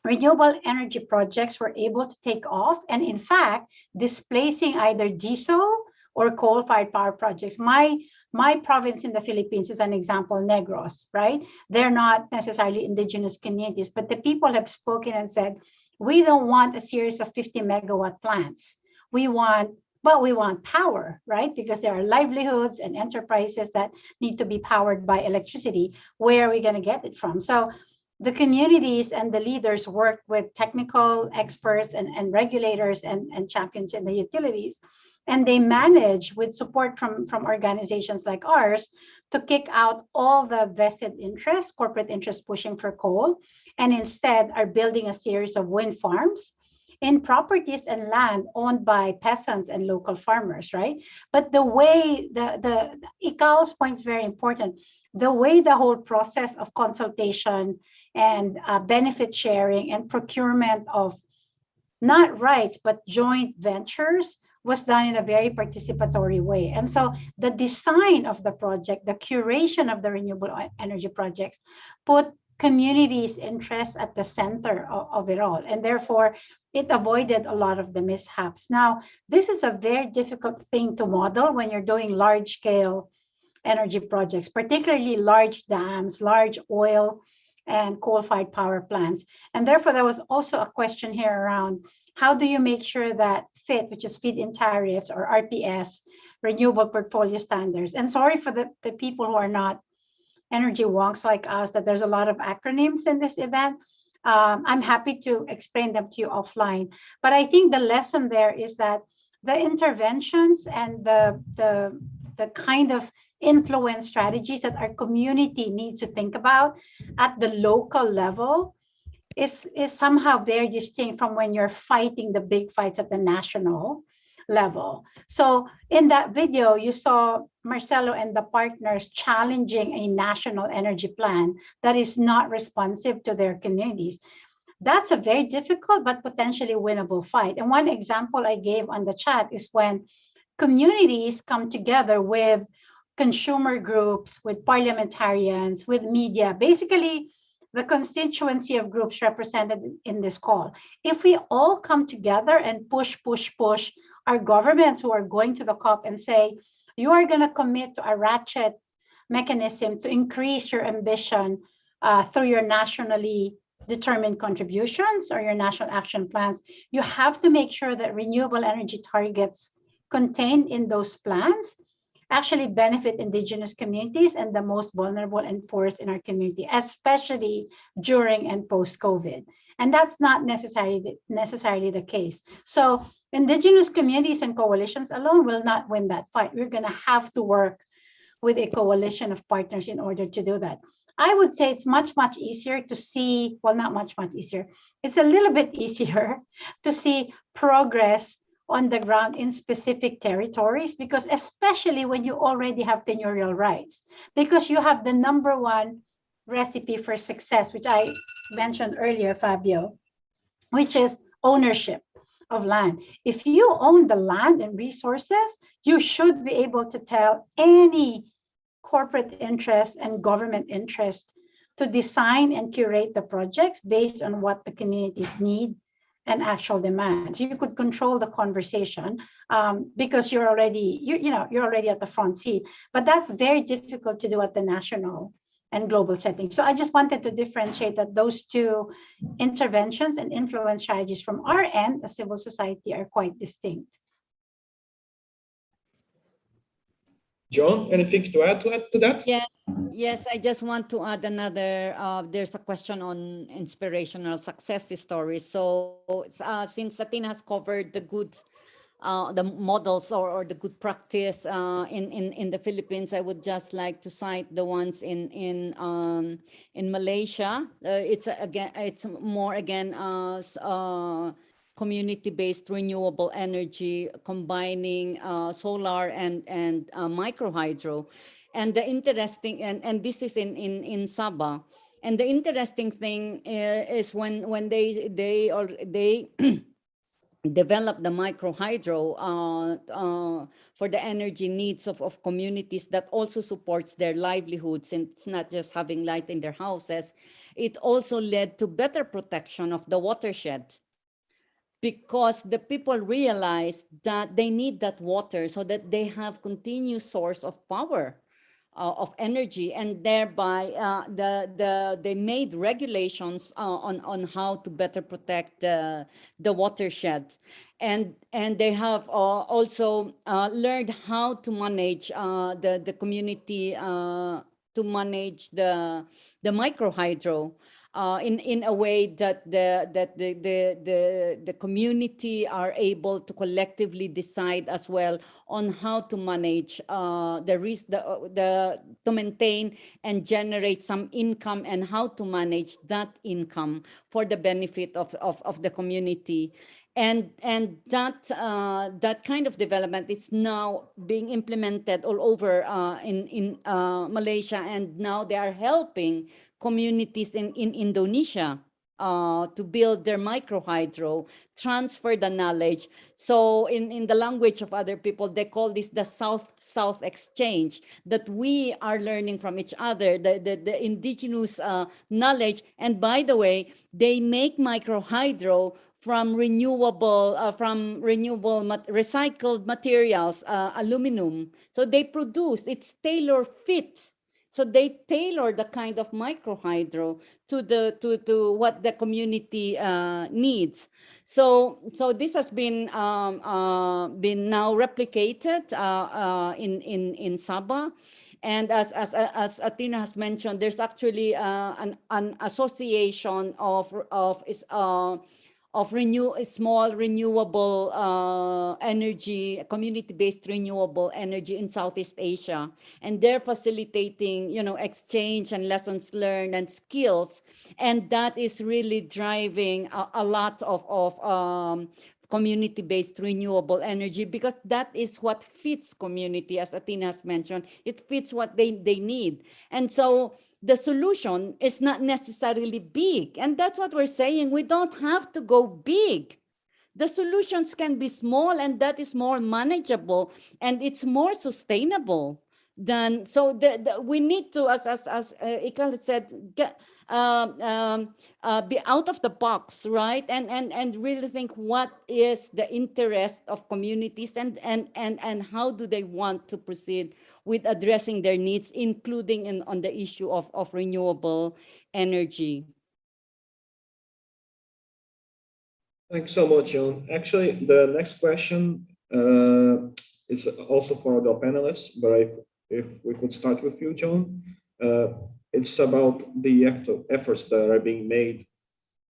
renewable energy projects were able to take off, and in fact, displacing either diesel or coal-fired power projects. My province in the Philippines is an example, Negros, right? They're not necessarily indigenous communities, but the people have spoken and said, we don't want a series of 50 megawatt plants. We want power, right? Because there are livelihoods and enterprises that need to be powered by electricity. Where are we going to get it from? So the communities and the leaders worked with technical experts and regulators and champions in the utilities. And they manage, with support from organizations like ours, to kick out all the vested interests, corporate interests pushing for coal, and instead are building a series of wind farms in properties and land owned by peasants and local farmers, right? But the way, Ikal's point is very important. The way the whole process of consultation and benefit sharing and procurement of not rights, but joint ventures was done in a very participatory way. And so the design of the project, the curation of the renewable energy projects, put communities' interests at the center of it all. And therefore, it avoided a lot of the mishaps. Now, this is a very difficult thing to model when you're doing large-scale energy projects, particularly large dams, large oil and coal-fired power plants. And therefore, there was also a question here around how do you make sure that FIT, which is feed-in tariffs, or RPS, renewable portfolio standards. And sorry for the people who are not energy wonks like us, that there's a lot of acronyms in this event. I'm happy to explain them to you offline. But I think the lesson there is that the interventions and the kind of influence strategies that our community needs to think about at the local level is somehow very distinct from when you're fighting the big fights at the national level. So in that video, you saw Marcelo and the partners challenging a national energy plan that is not responsive to their communities. That's a very difficult but potentially winnable fight. And one example I gave on the chat is when communities come together with consumer groups, with parliamentarians, with media, basically the constituency of groups represented in this call. If we all come together and push our governments who are going to the COP and say, you are going to commit to a ratchet mechanism to increase your ambition through your nationally determined contributions or your national action plans, you have to make sure that renewable energy targets contained in those plans actually benefit indigenous communities and the most vulnerable and poorest in our community, especially during and post-COVID. And that's not necessarily the case. So indigenous communities and coalitions alone will not win that fight. We're going to have to work with a coalition of partners in order to do that. I would say it's much, much easier to see, well, not much, much easier. It's a little bit easier to see progress on the ground in specific territories, because especially when you already have tenurial rights, because you have the #1 recipe for success, which I mentioned earlier, Fabio, which is ownership of land. If you own the land and resources, you should be able to tell any corporate interest and government interest to design and curate the projects based on what the communities need and actual demand. You could control the conversation because you're already, you're already at the front seat. But that's very difficult to do at the national and global setting. So I just wanted to differentiate that those two interventions and influence strategies from our end as civil society are quite distinct. John, anything to add to that? Yes, I just want to add another, there's a question on inspirational success stories. So since Tkana has covered the good, the models or the good practice in the Philippines, I would just like to cite the ones in Malaysia. It's more community-based renewable energy, combining solar and micro hydro. And the interesting, and this is in Sabah. And the interesting thing is when they develop the micro hydro for the energy needs of communities that also supports their livelihoods, and it's not just having light in their houses, it also led to better protection of the watershed, because the people realized that they need that water so that they have continuous source of power, of energy, and thereby they made regulations on how to better protect the watershed, and they have also learned how to manage the community, to manage the micro hydro. In a way that the community are able to collectively decide as well on how to manage to maintain and generate some income, and how to manage that income for the benefit of the community. And that kind of development is now being implemented all over in Malaysia, and now they are helping communities in Indonesia to build their micro hydro, transfer the knowledge. So in the language of other people, they call this the South exchange, that we are learning from each other, the indigenous knowledge. And by the way, they make micro hydro from renewable recycled materials, aluminum. So they produce, it's tailor fit. So they tailor the kind of micro hydro to what the community needs. So this has been now replicated in Sabah. And as Tkana has mentioned, there's actually an association of small renewable energy, community-based renewable energy in Southeast Asia, and they're facilitating, exchange and lessons learned and skills, and that is really driving a lot of community-based renewable energy, because that is what fits community, as Tkana has mentioned. It fits what they need, and so the solution is not necessarily big. And that's what we're saying. We don't have to go big. The solutions can be small, and that is more manageable, and it's more sustainable than, so we need to, as Ikal said, be out of the box, right? And really think what is the interest of communities, and how do they want to proceed with addressing their needs, including on the issue of renewable energy. Thanks so much, John. Actually, the next question is also for the panelists, but if we could start with you, John. It's about the efforts that are being made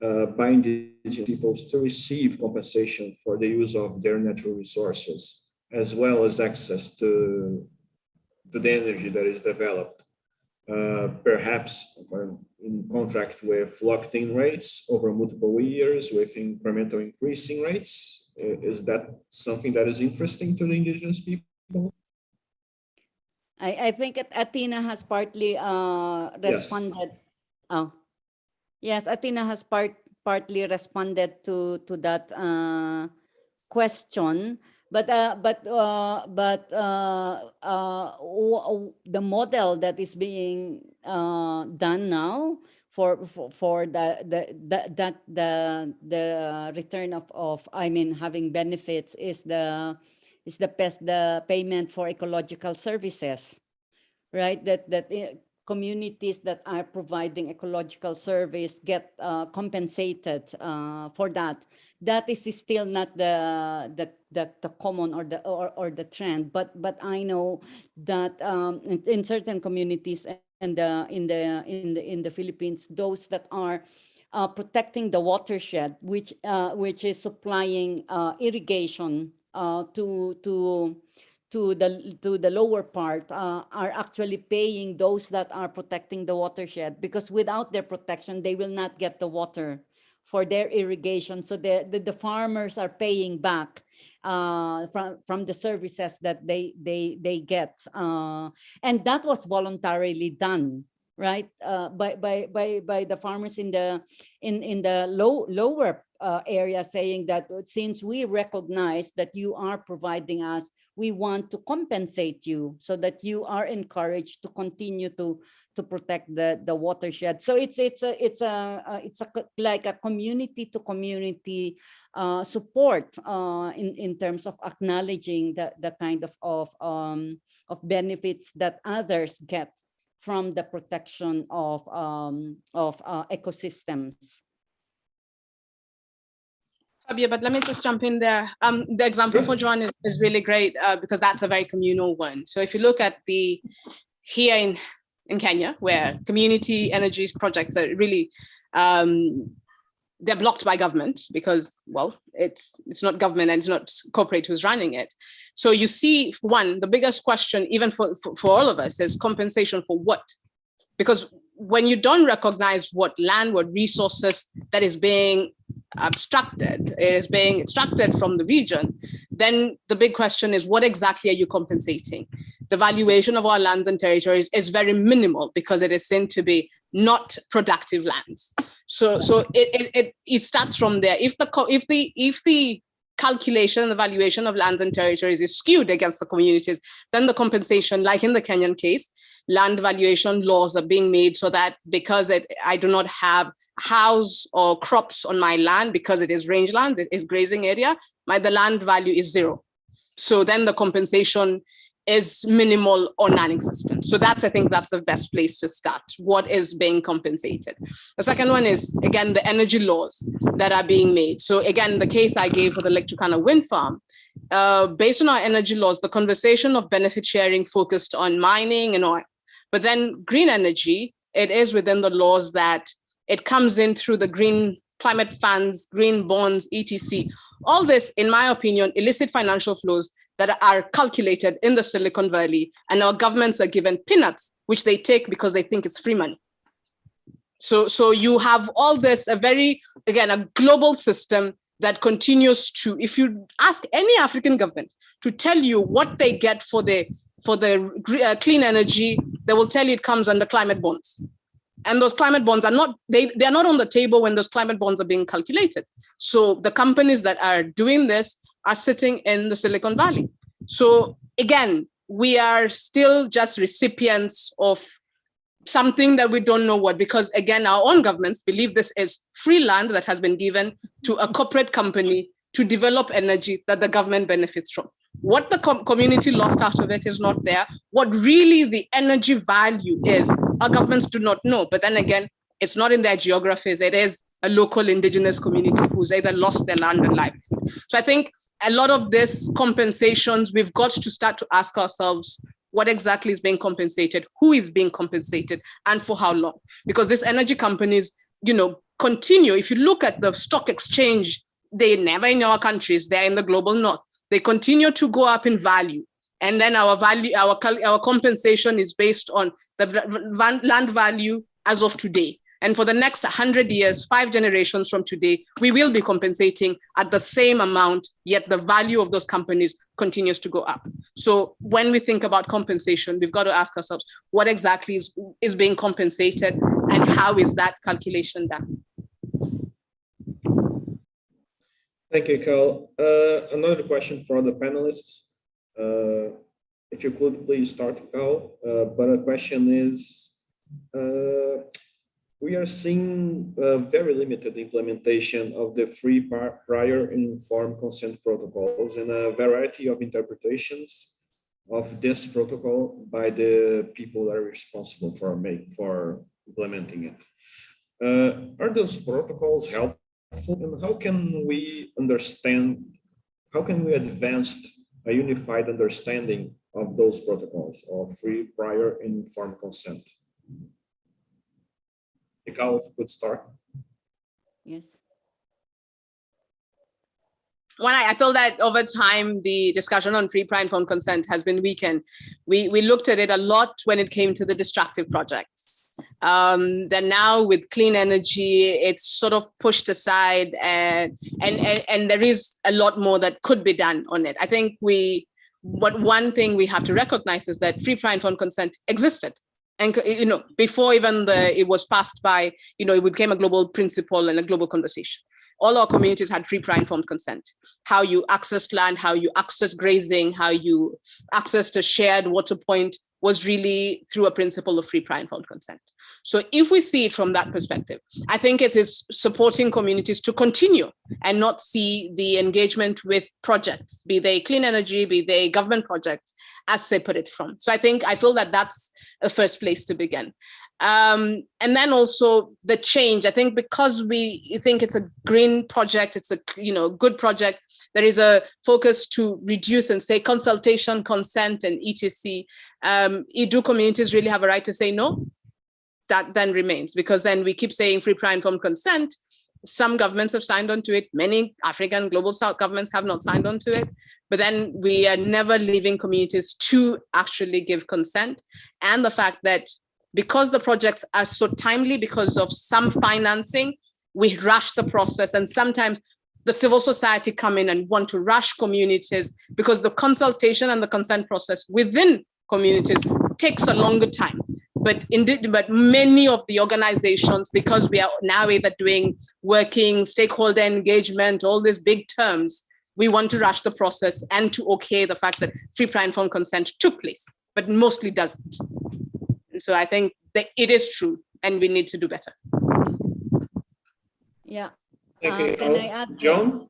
by indigenous peoples to receive compensation for the use of their natural resources, as well as access to the energy that is developed. perhaps in contract with locked-in rates over multiple years with incremental increasing rates. Is that something that is interesting to the indigenous people? I think Athena has partly responded. Yes. Oh, yes, Athena has partly responded to that question. But the model that is being done now for the return of I mean having benefits is the payment for ecological services, right? That communities that are providing ecological service get compensated for that. That is still not the common or the trend, but I know that in certain communities and in the Philippines, those that are protecting the watershed, which is supplying irrigation to the lower part, are actually paying those that are protecting the watershed, because without their protection they will not get the water for their irrigation. So the farmers are paying back from the services that they get, and that was voluntarily done, right, by the farmers in the lower area, saying that since we recognize that you are providing us, we want to compensate you so that you are encouraged to continue to protect the watershed. So it's like a community to community support in terms of acknowledging the kind of benefits that others get from the protection of ecosystems. Fabio, but let me just jump in there. The example for John is really great because that's a very communal one. So if you look at here in Kenya, where community energy projects are really, they're blocked by government because, well, it's not government and it's not corporate who's running it. So you see, one, the biggest question, even for all of us, is compensation for what? Because when you don't recognize what land, what resources that is being extracted from the region, then the big question is, what exactly are you compensating? The valuation of our lands and territories is very minimal because it is seen to be not productive lands. So it starts from there. If the calculation, the valuation of lands and territories is skewed against the communities, then the compensation, like in the Kenyan case, land valuation laws are being made so that because I do not have house or crops on my land, because it is rangelands, it is grazing area, the land value is zero. So then the compensation is minimal or non-existent. So I think that's the best place to start. What is being compensated? The second one is, again, the energy laws that are being made. So again, the case I gave for the Lake Tkana wind farm, based on our energy laws, the conversation of benefit sharing focused on mining and oil. But then green energy, it is within the laws that it comes in through the green climate funds, green bonds, etc. All this, in my opinion, illicit financial flows that are calculated in the Silicon Valley, and our governments are given peanuts, which they take because they think it's free money. So you have all this, a global system that continues to, if you ask any African government to tell you what they get for the clean energy, they will tell you it comes under climate bonds. And those climate bonds are not, they're not on the table when those climate bonds are being calculated. So the companies that are doing this are sitting in the Silicon Valley. So again, we are still just recipients of something that we don't know what, because again, our own governments believe this is free land that has been given to a corporate company to develop energy that the government benefits from. What the community lost out of it is not there. What really the energy value is, our governments do not know. But then again, it's not in their geographies. It is a local indigenous community who's either lost their land and livelihood. So I think a lot of this compensations, we've got to start to ask ourselves, what exactly is being compensated, who is being compensated, and for how long? Because these energy companies, continue. If you look at the stock exchange, they're never in our countries, they're in the global north. They continue to go up in value. And then our value, our compensation is based on the land value as of today. And for the next 100 years, 5 generations from today, we will be compensating at the same amount, yet the value of those companies continues to go up. So when we think about compensation, we've got to ask ourselves, what exactly is being compensated and how is that calculation done? Thank you, Carl. Another question for the panelists. If you could please start, Carl. But the question is, we are seeing very limited implementation of the free, prior, and informed consent protocols and a variety of interpretations of this protocol by the people that are responsible for implementing it. Are those protocols helpful, and how can we understand, how can we advance a unified understanding of those protocols of free, prior, and informed consent? Tkana, if you could start. Yes. Well, I feel that over time, the discussion on free, prior, informed consent has been weakened. We looked at it a lot when it came to the distractive projects. Then now with clean energy, it's sort of pushed aside, and there is a lot more that could be done on it. I think one thing we have to recognize is that free, prior, informed consent existed. And before even it was passed by, it became a global principle and a global conversation. All our communities had free, prior, informed consent. How you access land, how you access grazing, how you access a shared water point was really through a principle of free, prior, informed consent. So if we see it from that perspective, I think it is supporting communities to continue and not see the engagement with projects, be they clean energy, be they government projects, as separate from. So I feel that that's a first place to begin. And then also the change, I think because we think it's a green project, it's a good project, there is a focus to reduce and say consultation, consent, and etc. Do communities really have a right to say no? That then remains, because then we keep saying free, prior, informed consent. Some governments have signed on to it. Many African global South governments have not signed on to it. But then we are never leaving communities to actually give consent. And the fact that because the projects are so timely because of some financing, we rush the process. And sometimes the civil society come in and want to rush communities because the consultation and the consent process within communities takes a longer time. But many of the organizations, because we are now either doing working, stakeholder engagement, all these big terms, we want to rush the process and to okay the fact that free, prior, informed consent took place, but mostly doesn't. And so I think that it is true and we need to do better. Yeah. Thank you. Can I add? John?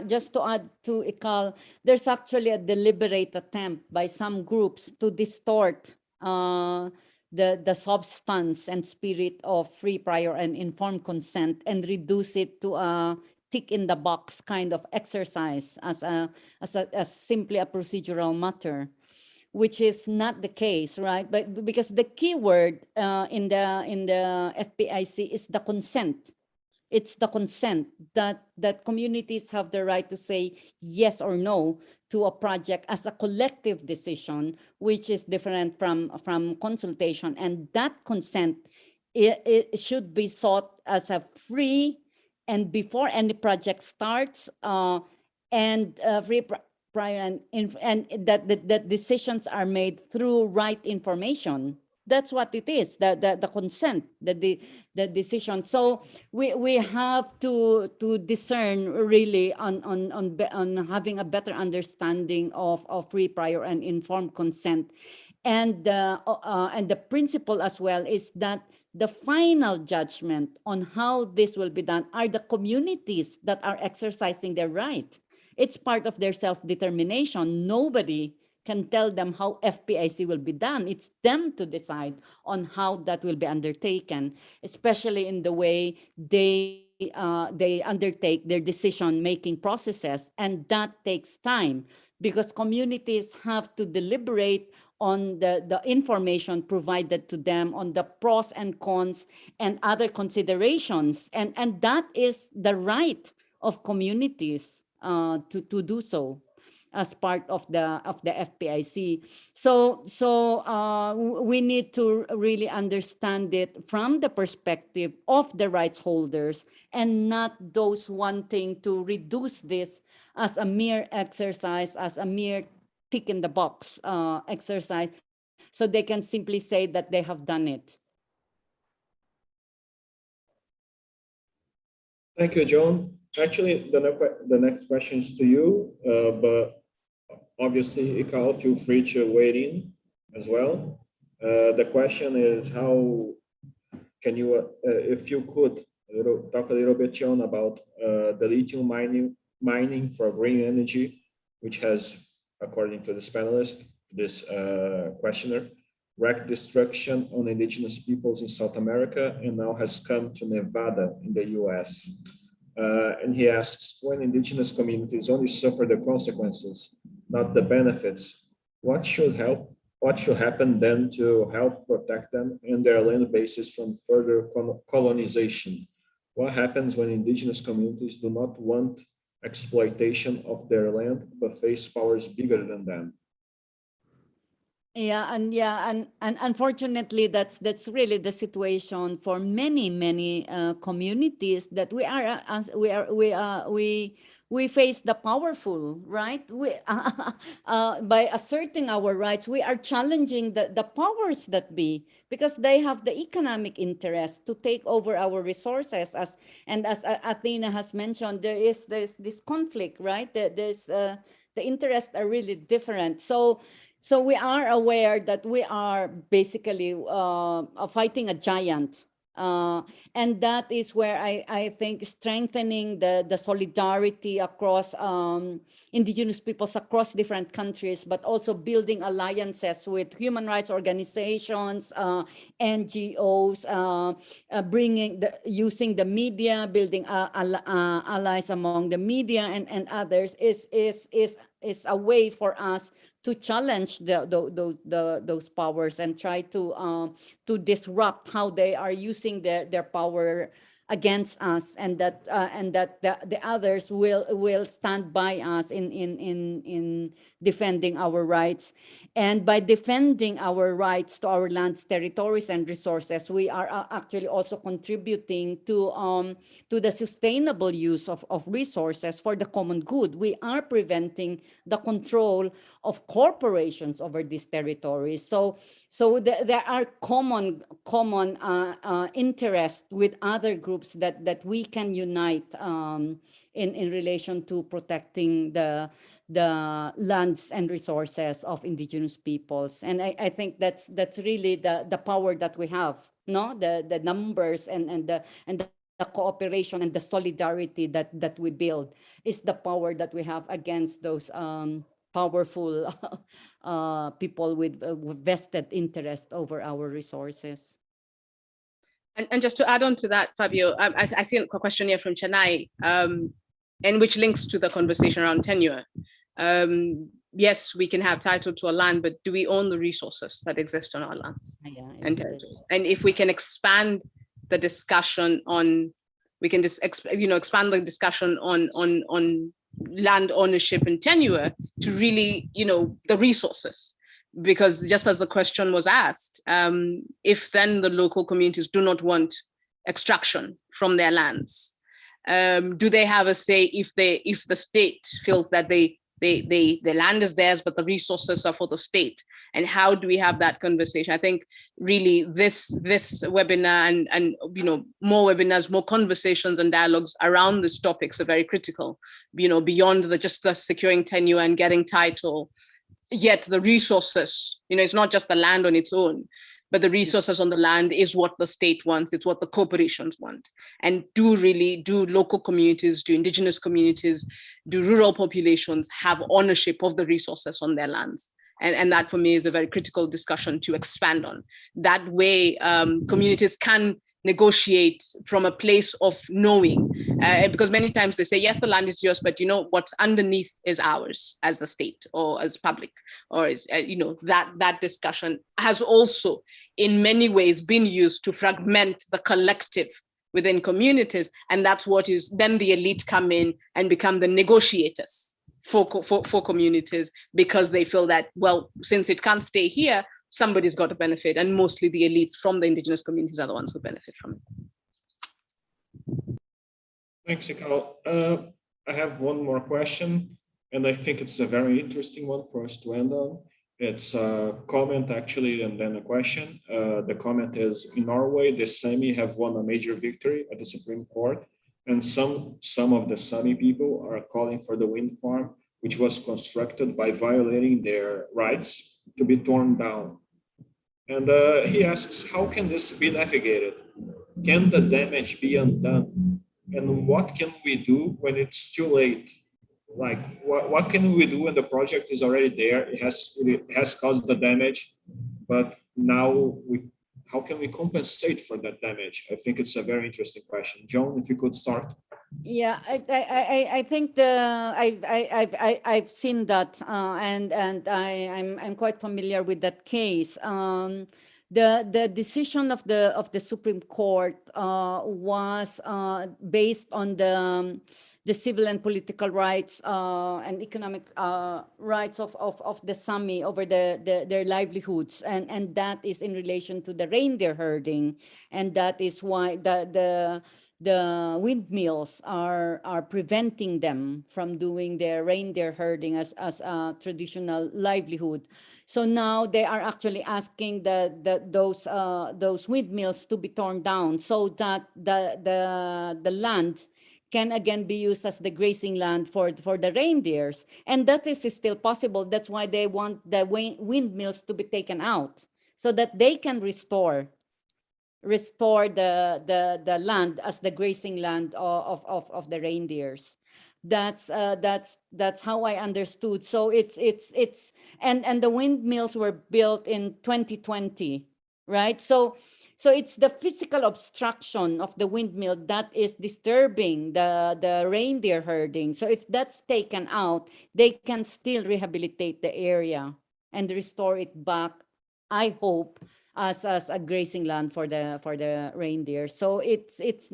Just to add to Ikal, there's actually a deliberate attempt by some groups to distort the substance and spirit of free, prior, and informed consent and reduce it to a tick in the box kind of exercise as simply a procedural matter, which is not the case, right? But because the key word in the FPIC is the consent. It's the consent that communities have the right to say yes or no to a project as a collective decision, which is different from consultation. And that consent, it should be sought as a free, and before any project starts, and free, prior, and that decisions are made through right information. That's what it is, the consent, the decision. So we have to discern really on having a better understanding of free, prior, and informed consent. And the principle as well is that the final judgment on how this will be done are the communities that are exercising their right. It's part of their self-determination. Nobody can tell them how FPIC will be done. It's them to decide on how that will be undertaken, especially in the way they undertake their decision-making processes. And that takes time because communities have to deliberate on the information provided to them, on the pros and cons and other considerations. And that is the right of communities to do so. as part of the FPIC. So we need to really understand it from the perspective of the rights holders and not those wanting to reduce this as a mere exercise, as a mere tick in the box exercise, so they can simply say that they have done it. Thank you, John. Actually, the next question is to you, but obviously, Ikao, feel free to weigh in as well. The question is, how can you, if you could, talk a little bit, John, about the lithium mining for green energy, which has, according to this panelist, this questioner, wreaked destruction on indigenous peoples in South America and now has come to Nevada in the US. And he asks, when indigenous communities only suffer the consequences, not the benefits, what should happen then to help protect them and their land bases from further colonization? What happens when indigenous communities do not want exploitation of their land, but face powers bigger than them? And unfortunately, that's really the situation for many communities, that we face the powerful, right? By asserting our rights, we are challenging the powers that be, because they have the economic interest to take over our resources. As Athena has mentioned, there's this conflict, right? The interests are really different. So we are aware that we are basically fighting a giant. And that is where I think strengthening the solidarity across indigenous peoples across different countries, but also building alliances with human rights organizations, NGOs, using the media, building allies among the media and others is a way for us to challenge those powers and try to disrupt how they are using their power against us, and that the others will stand by us in defending our rights. And by defending our rights to our lands, territories, and resources, we are actually also contributing to the sustainable use of resources for the common good. We are preventing the control of corporations over these territories. So there are common interests with other groups that we can unite in relation to protecting the lands and resources of indigenous peoples. And I think that's really the power that we have, no? The numbers and the cooperation and the solidarity that we build is the power that we have against those powerful people with vested interest over our resources. And just to add on to that, Fabio, I see a question here from Chennai, and which links to the conversation around tenure. Yes, we can have title to a land, but do we own the resources that exist on our lands and territories? And if we can expand the discussion on, we can expand the discussion on land ownership and tenure to really, the resources. Because just as the question was asked, if then the local communities do not want extraction from their lands, do they have a say if the state feels that the land is theirs, but the resources are for the state? And how do we have that conversation? I think really this webinar and more webinars, more conversations and dialogues around these topics are very critical, beyond just the securing tenure and getting title. Yet the resources, it's not just the land on its own, but the resources on the land is what the state wants, it's what the corporations want. And do local communities, do indigenous communities, do rural populations have ownership of the resources on their lands? And that for me is a very critical discussion to expand on. That way, communities can negotiate from a place of knowing, because many times they say, yes, the land is yours, but what's underneath is ours as the state or as public, or is, that discussion has also in many ways been used to fragment the collective within communities. And that's what is then the elite come in and become the negotiators for communities, because they feel that, well, since it can't stay here, somebody's got to benefit, and mostly the elites from the indigenous communities are the ones who benefit from it. Thanks, Ikao. I have one more question, and I think it's a very interesting one for us to end on. It's a comment actually, and then a question. The comment is, in Norway, the Sami have won a major victory at the Supreme Court, and some of the Sami people are calling for the wind farm, which was constructed by violating their rights, to be torn down. And he asks, how can this be navigated? Can the damage be undone? And what can we do when it's too late? Like, what can we do when the project is already there? It has caused the damage, but now how can we compensate for that damage? I think it's a very interesting question. Joan, if you could start. Yeah, I think I've seen that, and I'm quite familiar with that case. The decision of the Supreme Court was based on the civil and political rights and economic rights of the Sami over their livelihoods, and that is in relation to the reindeer herding, and that is why the windmills are preventing them from doing their reindeer herding as a traditional livelihood. So now they are actually asking those windmills to be torn down, so that the land can again be used as the grazing land for the reindeers. And that is still possible. That's why they want the windmills to be taken out, so that they can restore the land as the grazing land of the reindeers. That's how I understood. So it's and the windmills were built in 2020, right? So it's the physical obstruction of the windmill that is disturbing the reindeer herding. So if that's taken out, they can still rehabilitate the area and restore it back, I hope, as a grazing land for the reindeer. So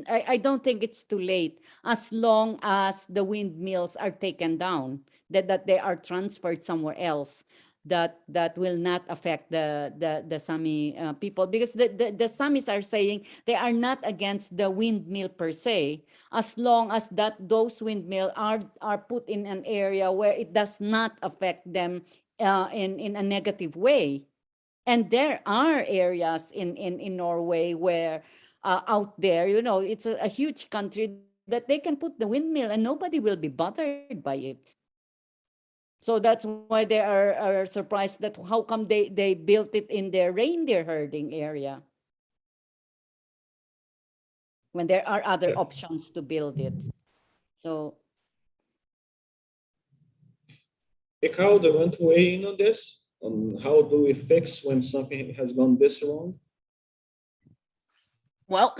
I don't think it's too late, as long as the windmills are taken down, that they are transferred somewhere else, that will not affect the Sami people, because the Samis are saying they are not against the windmill per se, as long as those windmill are put in an area where it does not affect them in a negative way. And there are areas in Norway where out there, it's a huge country, that they can put the windmill and nobody will be bothered by it. So that's why they are surprised that how come they built it in their reindeer herding area, when there are other options to build it. So Ikao, do you want to weigh in on this? On how do we fix when something has gone this wrong? Well,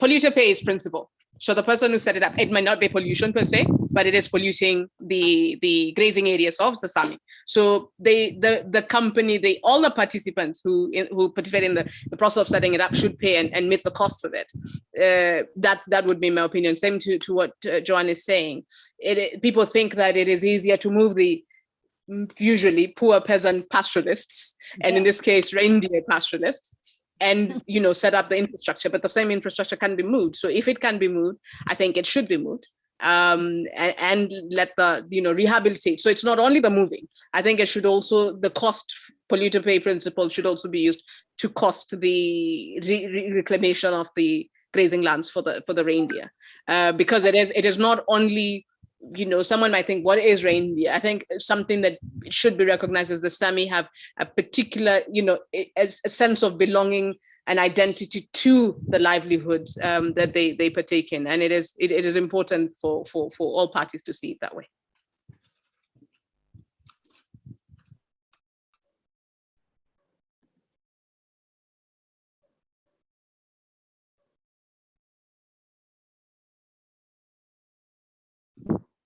polluter pays principle. So the person who set it up, it might not be pollution per se, but it is polluting the grazing areas of the Sami. So the company, all the participants who participate in the process of setting it up should pay and meet the cost of it. That would be my opinion. Same to what Joan is saying. People think that it is easier to move the usually poor peasant pastoralists, and in this case, reindeer pastoralists, and set up the infrastructure, but the same infrastructure can be moved. So if it can be moved, I think it should be moved, and let the rehabilitate. So it's not only the moving. I think it should also, the cost polluter pay principle should also be used to cost the reclamation of the grazing lands for the reindeer, because it is not only, someone might think, what is reindeer? I think something that should be recognized is the Sami have a particular, a sense of belonging and identity to the livelihoods that they partake in. And it is important for all parties to see it that way.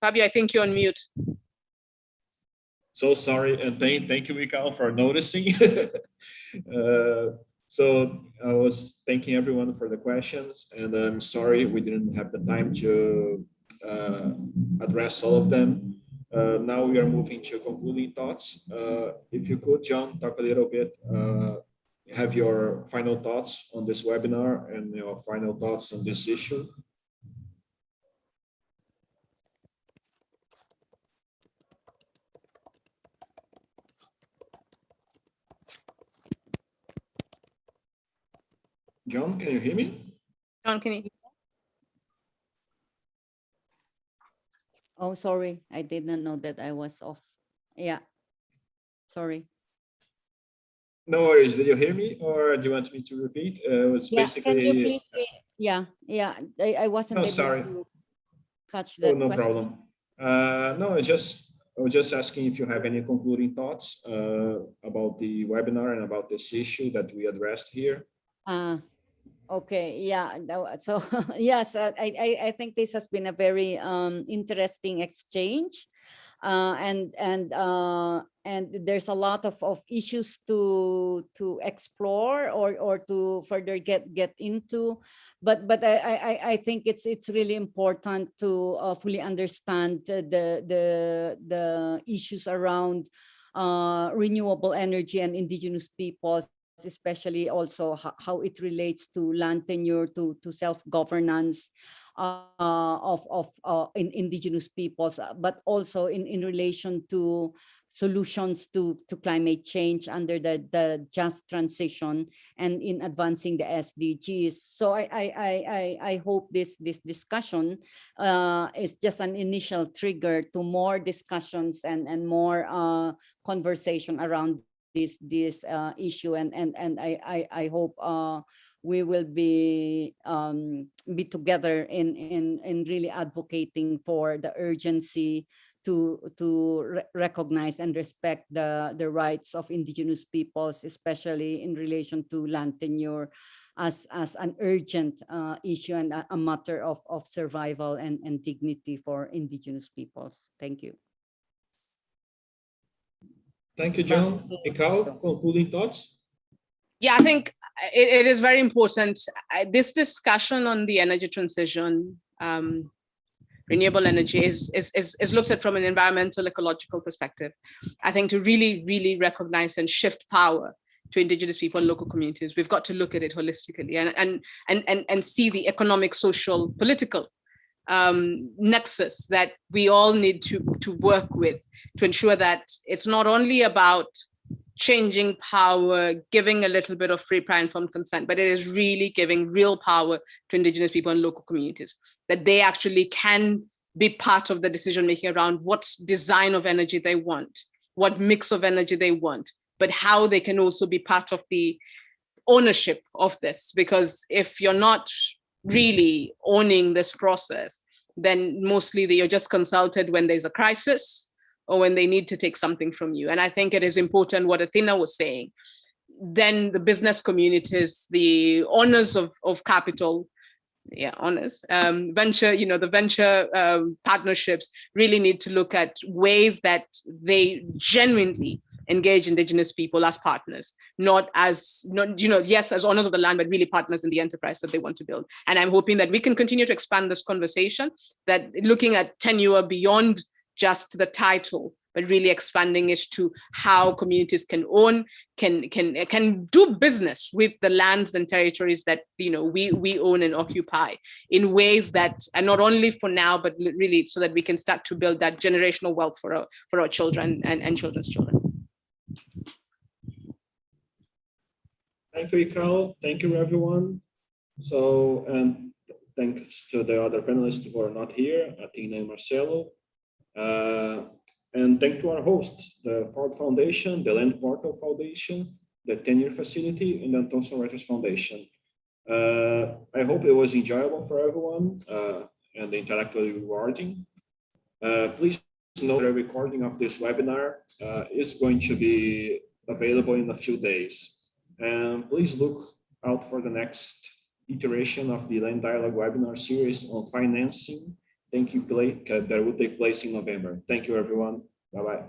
Fabio, I think you're on mute. So sorry, and thank you, Ikao, for noticing. So I was thanking everyone for the questions, and I'm sorry we didn't have the time to address all of them. Now we are moving to concluding thoughts. If you could, John, talk a little bit, have your final thoughts on this webinar and your final thoughts on this issue. John, can you hear me? John, can you? Oh, sorry. I did not know that I was off. Yeah. Sorry. No worries. Did you hear me, or do you want me to repeat? It's Yeah. basically. Can you please? Yeah. Yeah. I wasn't Oh, able sorry. to catch Oh, that no question. problem. No, I was just asking if you have any concluding thoughts about the webinar and about this issue that we addressed here. Okay, yeah. So yes, I think this has been a very interesting exchange, and there's a lot of issues to explore or to further get into, but I think it's really important to fully understand the issues around renewable energy and indigenous peoples, especially also how it relates to land tenure, to self-governance in indigenous peoples, but also in relation to solutions to climate change under the just transition and in advancing the SDGs. So I hope this discussion is just an initial trigger to more discussions and more conversation around this issue, and I hope we will be together in really advocating for the urgency to recognize and respect the rights of indigenous peoples, especially in relation to land tenure as an urgent issue and a matter of survival and dignity for indigenous peoples. Thank you. Thank you, John. Mikau, concluding thoughts? Yeah, I think it is very important. This discussion on the energy transition, renewable energy is looked at from an environmental ecological perspective. I think to really recognize and shift power to indigenous people and local communities, we've got to look at it holistically and see the economic, social, political nexus that we all need to work with to ensure that it's not only about changing power, giving a little bit of free, prior, informed consent, but it is really giving real power to indigenous people and local communities, that they actually can be part of the decision making around what design of energy they want, what mix of energy they want, but how they can also be part of the ownership of this. Because if you're not really owning this process, then mostly you're just consulted when there's a crisis or when they need to take something from you. And I think it is important what Tkana was saying. Then the business communities, the owners of capital, owners, venture, the venture partnerships really need to look at ways that they genuinely engage indigenous people as partners, yes, as owners of the land, but really partners in the enterprise that they want to build. And I'm hoping that we can continue to expand this conversation, that looking at tenure beyond just the title, but really expanding it to how communities can own, can do business with the lands and territories that we own and occupy in ways that are not only for now, but really so that we can start to build that generational wealth for our children and children's children. Thank you, Mikau. Thank you, everyone. So, and thanks to the other panelists who are not here, Tkana and Marcelo. And thank to our hosts, the Ford Foundation, the Land Portal Foundation, the Tenure Facility, and the Thomson Reuters Foundation. I hope it was enjoyable for everyone and intellectually rewarding. Please note that a recording of this webinar is going to be available in a few days. And please look out for the next iteration of the Land Dialogue webinar series on financing that will take place in November. Thank you, everyone. Bye-bye.